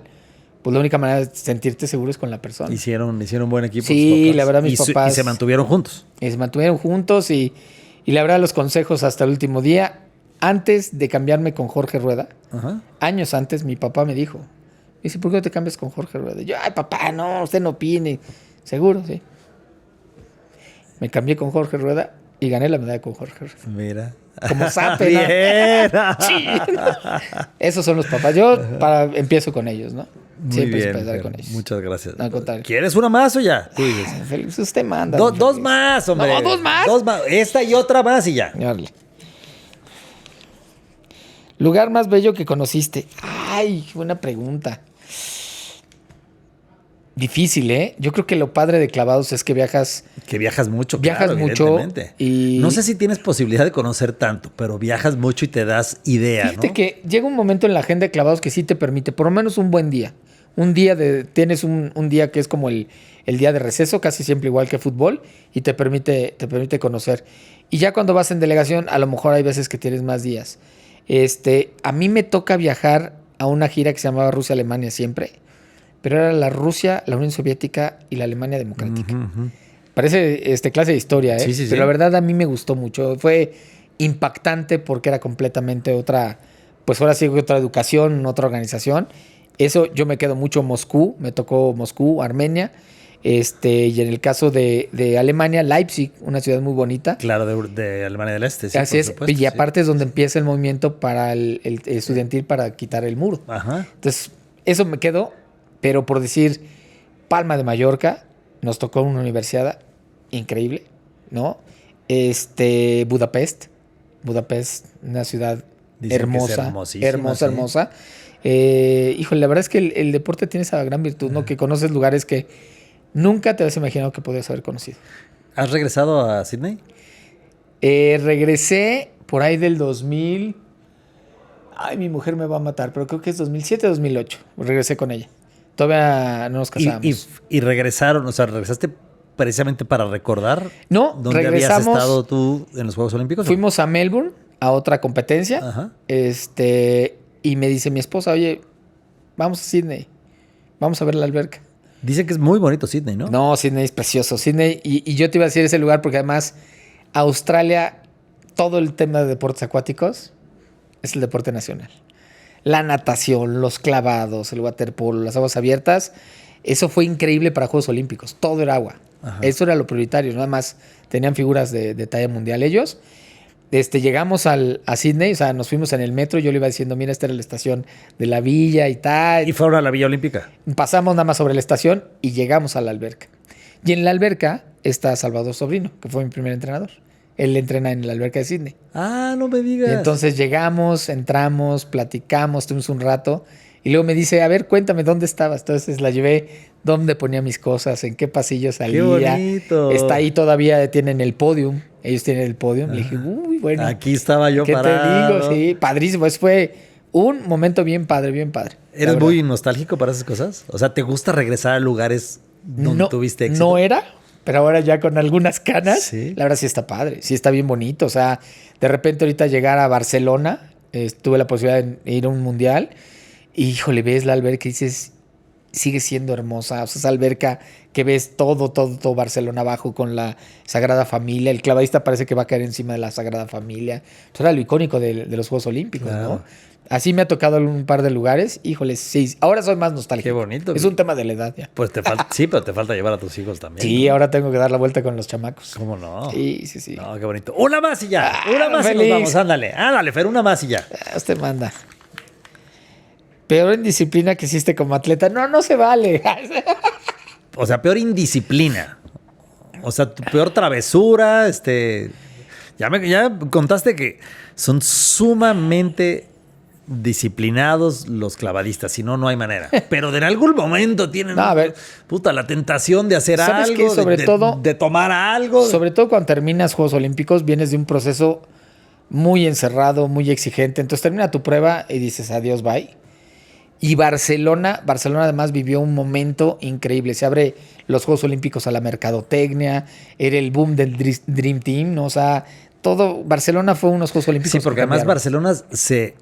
[SPEAKER 1] pues la única manera de sentirte seguro es con la persona.
[SPEAKER 2] Hicieron buen equipo.
[SPEAKER 1] Sí, la verdad, mis
[SPEAKER 2] y
[SPEAKER 1] papás.
[SPEAKER 2] Y se mantuvieron juntos.
[SPEAKER 1] Se mantuvieron juntos y la verdad, los consejos hasta el último día. Antes de cambiarme con Jorge Rueda,
[SPEAKER 2] Ajá.
[SPEAKER 1] años antes, mi papá me dijo, dice, ¿por qué no te cambias con Jorge Rueda? Y yo, ay, papá, no, usted no opine. Seguro, sí. Me cambié con Jorge Rueda y gané la medalla con Jorge Rueda.
[SPEAKER 2] Mira.
[SPEAKER 1] Como sape,
[SPEAKER 2] Bien.
[SPEAKER 1] Sí. Esos son los papás. Yo empiezo con ellos, ¿no?
[SPEAKER 2] Muy
[SPEAKER 1] Siempre
[SPEAKER 2] bien,
[SPEAKER 1] empezar
[SPEAKER 2] Fer,
[SPEAKER 1] con ellos.
[SPEAKER 2] muchas gracias.
[SPEAKER 1] No, al contrario.
[SPEAKER 2] ¿Quieres una más o ya? Tú dices.
[SPEAKER 1] Feliz, usted manda.
[SPEAKER 2] Dos más, hombre.
[SPEAKER 1] No, ¿dos más?
[SPEAKER 2] Dos más. Esta y otra más y ya.
[SPEAKER 1] Órale. Lugar más bello que conociste. Ay, buena pregunta. Difícil, ¿eh? Yo creo que lo padre de clavados es que viajas.
[SPEAKER 2] Que viajas mucho,
[SPEAKER 1] Viajas
[SPEAKER 2] claro,
[SPEAKER 1] mucho
[SPEAKER 2] evidentemente.
[SPEAKER 1] y-
[SPEAKER 2] No sé si tienes posibilidad de conocer tanto, pero viajas mucho y te das idea,
[SPEAKER 1] Fíjate
[SPEAKER 2] ¿no?
[SPEAKER 1] que llega un momento en la agenda de clavados que sí te permite, por lo menos un buen día. Tienes un día que es como el día de receso, casi siempre igual que fútbol, y te permite conocer. Y ya cuando vas en delegación, a lo mejor hay veces que tienes más días. A mí me toca viajar a una gira que se llamaba Rusia-Alemania siempre, pero era la Rusia, la Unión Soviética y la Alemania Democrática.
[SPEAKER 2] Ujú.
[SPEAKER 1] Parece clase de historia, ¿eh?
[SPEAKER 2] Sí, sí,
[SPEAKER 1] Pero
[SPEAKER 2] sí.
[SPEAKER 1] la verdad a mí me gustó mucho. Fue impactante porque era completamente otra, pues ahora sí, otra educación, otra organización. Eso yo me quedo mucho en Moscú, me tocó Moscú, Armenia. Y en el caso de Alemania, Leipzig, una ciudad muy bonita.
[SPEAKER 2] Claro, de Alemania del Este, sí,
[SPEAKER 1] Así
[SPEAKER 2] por
[SPEAKER 1] es,
[SPEAKER 2] supuesto,
[SPEAKER 1] y
[SPEAKER 2] sí.
[SPEAKER 1] aparte es donde empieza el movimiento para el estudiantil para quitar el muro.
[SPEAKER 2] Ajá.
[SPEAKER 1] Entonces, eso me quedó, pero por decir, Palma de Mallorca, nos tocó una universidad increíble, ¿no? Budapest, una ciudad
[SPEAKER 2] Dicen que es
[SPEAKER 1] hermosa,
[SPEAKER 2] hermosísima,
[SPEAKER 1] hermosa,
[SPEAKER 2] sí.
[SPEAKER 1] hermosa. Híjole, la verdad es que el deporte tiene esa gran virtud, ¿no? Que conoces lugares que nunca te habías imaginado que podías haber conocido.
[SPEAKER 2] ¿Has regresado a Sydney?
[SPEAKER 1] Regresé por ahí del 2000. Ay, mi mujer me va a matar, pero creo que es 2007, 2008. Regresé con ella. Todavía no nos casamos.
[SPEAKER 2] Y regresaron, o sea, regresaste precisamente para recordar
[SPEAKER 1] No,
[SPEAKER 2] dónde habías
[SPEAKER 1] regresamos.
[SPEAKER 2] estado tú en los Juegos Olímpicos.
[SPEAKER 1] Fuimos a Melbourne a otra competencia.
[SPEAKER 2] Ajá.
[SPEAKER 1] Y me dice mi esposa, oye, vamos a Sydney. Vamos a ver la alberca.
[SPEAKER 2] Dicen que es muy bonito Sydney, ¿no?
[SPEAKER 1] No, Sydney es precioso. Sydney, y yo te iba a decir ese lugar porque además Australia, todo el tema de deportes acuáticos es el deporte nacional. La natación, los clavados, el waterpolo, las aguas abiertas, eso fue increíble para Juegos Olímpicos. Todo era agua.
[SPEAKER 2] Ajá.
[SPEAKER 1] Eso era lo prioritario. Nada más tenían figuras de talla mundial ellos. Llegamos a Sydney, o sea, nos fuimos en el metro. Yo le iba diciendo, mira, esta era la estación de la villa y tal.
[SPEAKER 2] Y fueron a la Villa Olímpica.
[SPEAKER 1] Pasamos nada más sobre la estación y llegamos a la alberca. Y en la alberca está Salvador Sobrino, que fue mi primer entrenador. Él entrena en la alberca de Sydney.
[SPEAKER 2] Ah, no me digas.
[SPEAKER 1] Y entonces llegamos, entramos, platicamos, estuvimos un rato. Y luego me dice, a ver, cuéntame, ¿dónde estabas? Entonces la llevé, dónde ponía mis cosas, en qué pasillo salía.
[SPEAKER 2] ¡Qué bonito!
[SPEAKER 1] Está ahí todavía, tienen el podium. Ellos tienen el podium. Le dije, uy, bueno.
[SPEAKER 2] Aquí estaba yo
[SPEAKER 1] ¿Qué
[SPEAKER 2] parado.
[SPEAKER 1] te digo? Sí, padrísimo. Fue un momento bien padre, bien padre.
[SPEAKER 2] ¿Eres muy nostálgico para esas cosas? O sea, ¿te gusta regresar a lugares donde tuviste éxito?
[SPEAKER 1] No era, pero ahora ya con algunas canas,
[SPEAKER 2] ¿Sí?
[SPEAKER 1] la verdad sí está padre, sí está bien bonito. O sea, de repente ahorita llegar a Barcelona, tuve la posibilidad de ir a un mundial Y, híjole, ves la alberca y dices, sigue siendo hermosa. O sea, esa alberca que ves todo Barcelona abajo con la Sagrada Familia. El clavadista parece que va a caer encima de la Sagrada Familia. Eso era lo icónico de los Juegos Olímpicos,
[SPEAKER 2] Claro.
[SPEAKER 1] ¿no? Así me ha tocado en un par de lugares. Híjole, sí. Ahora soy más nostálgico.
[SPEAKER 2] Qué bonito.
[SPEAKER 1] Es un tema de la edad ya.
[SPEAKER 2] Pues te falta, sí, pero te falta llevar a tus hijos también.
[SPEAKER 1] Sí,
[SPEAKER 2] ¿no?
[SPEAKER 1] ahora tengo que dar la vuelta con los chamacos.
[SPEAKER 2] ¿Cómo no?
[SPEAKER 1] Sí.
[SPEAKER 2] No, qué bonito. Una más y ya. Una más y
[SPEAKER 1] feliz.
[SPEAKER 2] nos vamos. Ándale, Fer, una más y ya.
[SPEAKER 1] Usted manda. Peor en disciplina que hiciste como atleta. No se vale.
[SPEAKER 2] O sea, peor indisciplina. O sea, tu peor travesura. Ya contaste que son sumamente disciplinados los clavadistas, si no, no hay manera. Pero en algún momento tienen
[SPEAKER 1] No, a ver.
[SPEAKER 2] la tentación de hacer
[SPEAKER 1] ¿Sabes
[SPEAKER 2] algo,
[SPEAKER 1] qué? Sobre todo-
[SPEAKER 2] de tomar algo.
[SPEAKER 1] Sobre todo cuando terminas Juegos Olímpicos, vienes de un proceso muy encerrado, muy exigente. Entonces termina tu prueba y dices adiós, bye. Y Barcelona además vivió un momento increíble. Se abre los Juegos Olímpicos a la mercadotecnia, era el boom del Dream Team, ¿no? O sea, todo Barcelona fue unos Juegos Olímpicos.
[SPEAKER 2] Sí, porque
[SPEAKER 1] que
[SPEAKER 2] además
[SPEAKER 1] cambiaron.
[SPEAKER 2] Barcelona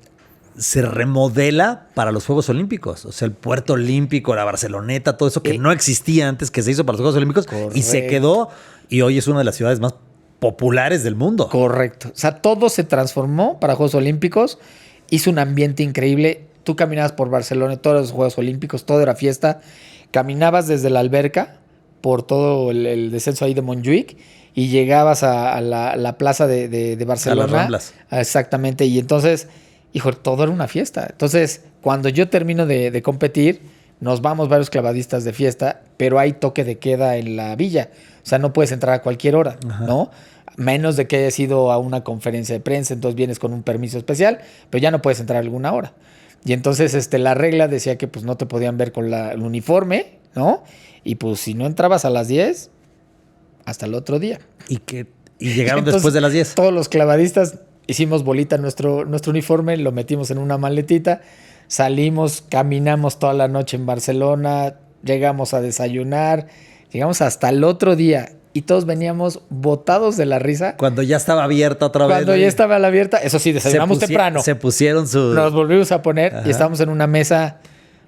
[SPEAKER 2] se remodela para los Juegos Olímpicos. O sea, el puerto olímpico, la Barceloneta, todo eso que no existía antes, que se hizo para los Juegos Olímpicos y se
[SPEAKER 1] Correcto.
[SPEAKER 2] quedó. Y hoy es una de las ciudades más populares del mundo.
[SPEAKER 1] Correcto. O sea, todo se transformó para Juegos Olímpicos. Hizo un ambiente increíble. Tú caminabas por Barcelona, todos los Juegos Olímpicos, todo era fiesta. Caminabas desde la alberca por todo el descenso ahí de Montjuic y llegabas a la plaza de Barcelona.
[SPEAKER 2] A las Ramblas.
[SPEAKER 1] Exactamente. Y entonces, hijo, todo era una fiesta. Entonces, cuando yo termino de competir, nos vamos varios clavadistas de fiesta, pero hay toque de queda en la villa. O sea, no puedes entrar a cualquier hora, ¿no? Menos de que hayas ido a una conferencia de prensa, entonces vienes con un permiso especial, pero ya no puedes entrar a alguna hora. Y entonces la regla decía que pues no te podían ver con el uniforme, ¿no? Y pues si no entrabas a las 10, hasta el otro día.
[SPEAKER 2] Y llegaron
[SPEAKER 1] Entonces,
[SPEAKER 2] después de las 10.
[SPEAKER 1] Todos los clavadistas hicimos bolita nuestro uniforme, lo metimos en una maletita, salimos, caminamos toda la noche en Barcelona, llegamos a desayunar, llegamos hasta el otro día y todos veníamos botados de la risa.
[SPEAKER 2] Cuando ya estaba abierta otra vez.
[SPEAKER 1] Cuando ya estaba a la abierta, eso sí, desayunamos temprano.
[SPEAKER 2] Se pusieron su...
[SPEAKER 1] Nos volvimos a poner
[SPEAKER 2] Ajá.
[SPEAKER 1] y estábamos en una mesa,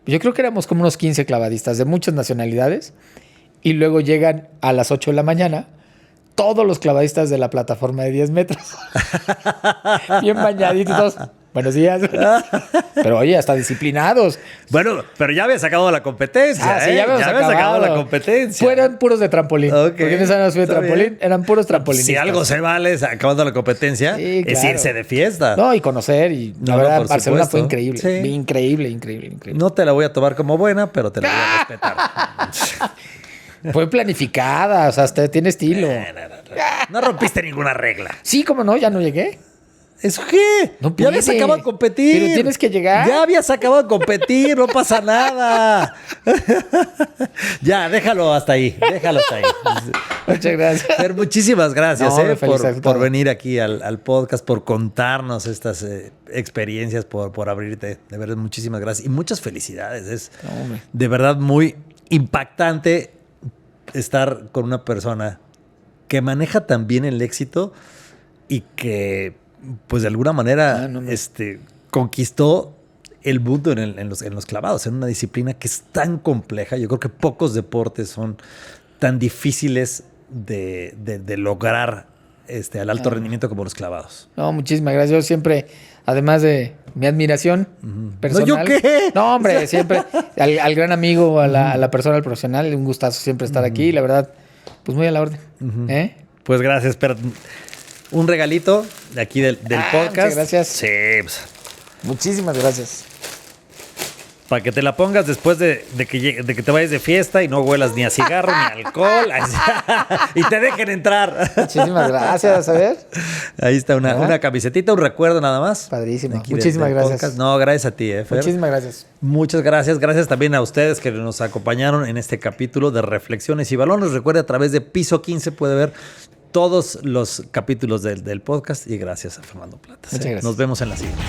[SPEAKER 1] yo creo que éramos como unos 15 clavadistas de muchas nacionalidades y luego llegan a las 8 de la mañana todos los clavadistas de la plataforma de 10 metros. Bien bañaditos todos. Buenos días. Pero oye, hasta disciplinados.
[SPEAKER 2] Bueno, pero ya había sacado la competencia.
[SPEAKER 1] Sí, ya habíamos
[SPEAKER 2] había sacado
[SPEAKER 1] acabado
[SPEAKER 2] la competencia.
[SPEAKER 1] Fueron puros de trampolín.
[SPEAKER 2] Ok,
[SPEAKER 1] Porque en esa no fui de
[SPEAKER 2] está
[SPEAKER 1] trampolín,
[SPEAKER 2] bien.
[SPEAKER 1] eran puros trampolinistas.
[SPEAKER 2] Si algo se vale acabando la competencia,
[SPEAKER 1] Sí,
[SPEAKER 2] es
[SPEAKER 1] claro.
[SPEAKER 2] irse de fiesta.
[SPEAKER 1] No, y conocer. Y la
[SPEAKER 2] No,
[SPEAKER 1] verdad,
[SPEAKER 2] por
[SPEAKER 1] Barcelona
[SPEAKER 2] supuesto.
[SPEAKER 1] fue increíble.
[SPEAKER 2] Sí.
[SPEAKER 1] Increíble.
[SPEAKER 2] No te la voy a tomar como buena, pero te la voy a respetar.
[SPEAKER 1] Fue planificada, o sea, hasta tiene estilo.
[SPEAKER 2] No rompiste ninguna regla.
[SPEAKER 1] Sí, como no, ya no llegué.
[SPEAKER 2] ¿Eso qué?
[SPEAKER 1] No
[SPEAKER 2] ya habías
[SPEAKER 1] puede.
[SPEAKER 2] acabado de competir.
[SPEAKER 1] Pero tienes que llegar.
[SPEAKER 2] Ya habías acabado de competir, no pasa nada. Ya, déjalo hasta ahí.
[SPEAKER 1] Muchas gracias.
[SPEAKER 2] Fer, muchísimas gracias
[SPEAKER 1] No, feliz
[SPEAKER 2] por venir aquí al podcast, por contarnos estas experiencias, por abrirte. De verdad, muchísimas gracias. Y muchas felicidades. Es
[SPEAKER 1] No, hombre.
[SPEAKER 2] de verdad muy impactante estar con una persona que maneja tan bien el éxito y que, pues de alguna manera, conquistó el mundo en los clavados, en una disciplina que es tan compleja. Yo creo que pocos deportes son tan difíciles de lograr al alto rendimiento como los clavados.
[SPEAKER 1] No, muchísimas gracias. Yo siempre, además de mi admiración personal.
[SPEAKER 2] ¿No, yo qué?
[SPEAKER 1] No, hombre, siempre al gran amigo, a la persona, al profesional, un gustazo siempre estar aquí. Y la verdad, pues muy a la orden.
[SPEAKER 2] Pues gracias, pero un regalito de aquí del podcast.
[SPEAKER 1] Muchas gracias.
[SPEAKER 2] Sí, pues,
[SPEAKER 1] Muchísimas gracias.
[SPEAKER 2] para que te la pongas después de que te vayas de fiesta y no huelas ni a cigarro ni a alcohol y te dejen entrar.
[SPEAKER 1] Muchísimas gracias, a ver.
[SPEAKER 2] Ahí está una camisetita, un recuerdo nada más.
[SPEAKER 1] Padrísimo.
[SPEAKER 2] Aquí
[SPEAKER 1] Muchísimas
[SPEAKER 2] del
[SPEAKER 1] gracias.
[SPEAKER 2] podcast. No, gracias a ti, Fer.
[SPEAKER 1] Muchísimas gracias.
[SPEAKER 2] Muchas gracias. Gracias también a ustedes que nos acompañaron en este capítulo de Reflexiones y Balones. Recuerde, a través de Piso 15 puede ver todos los capítulos del podcast. Y gracias a Fernando Plata.
[SPEAKER 1] Muchas gracias.
[SPEAKER 2] Nos vemos en la siguiente.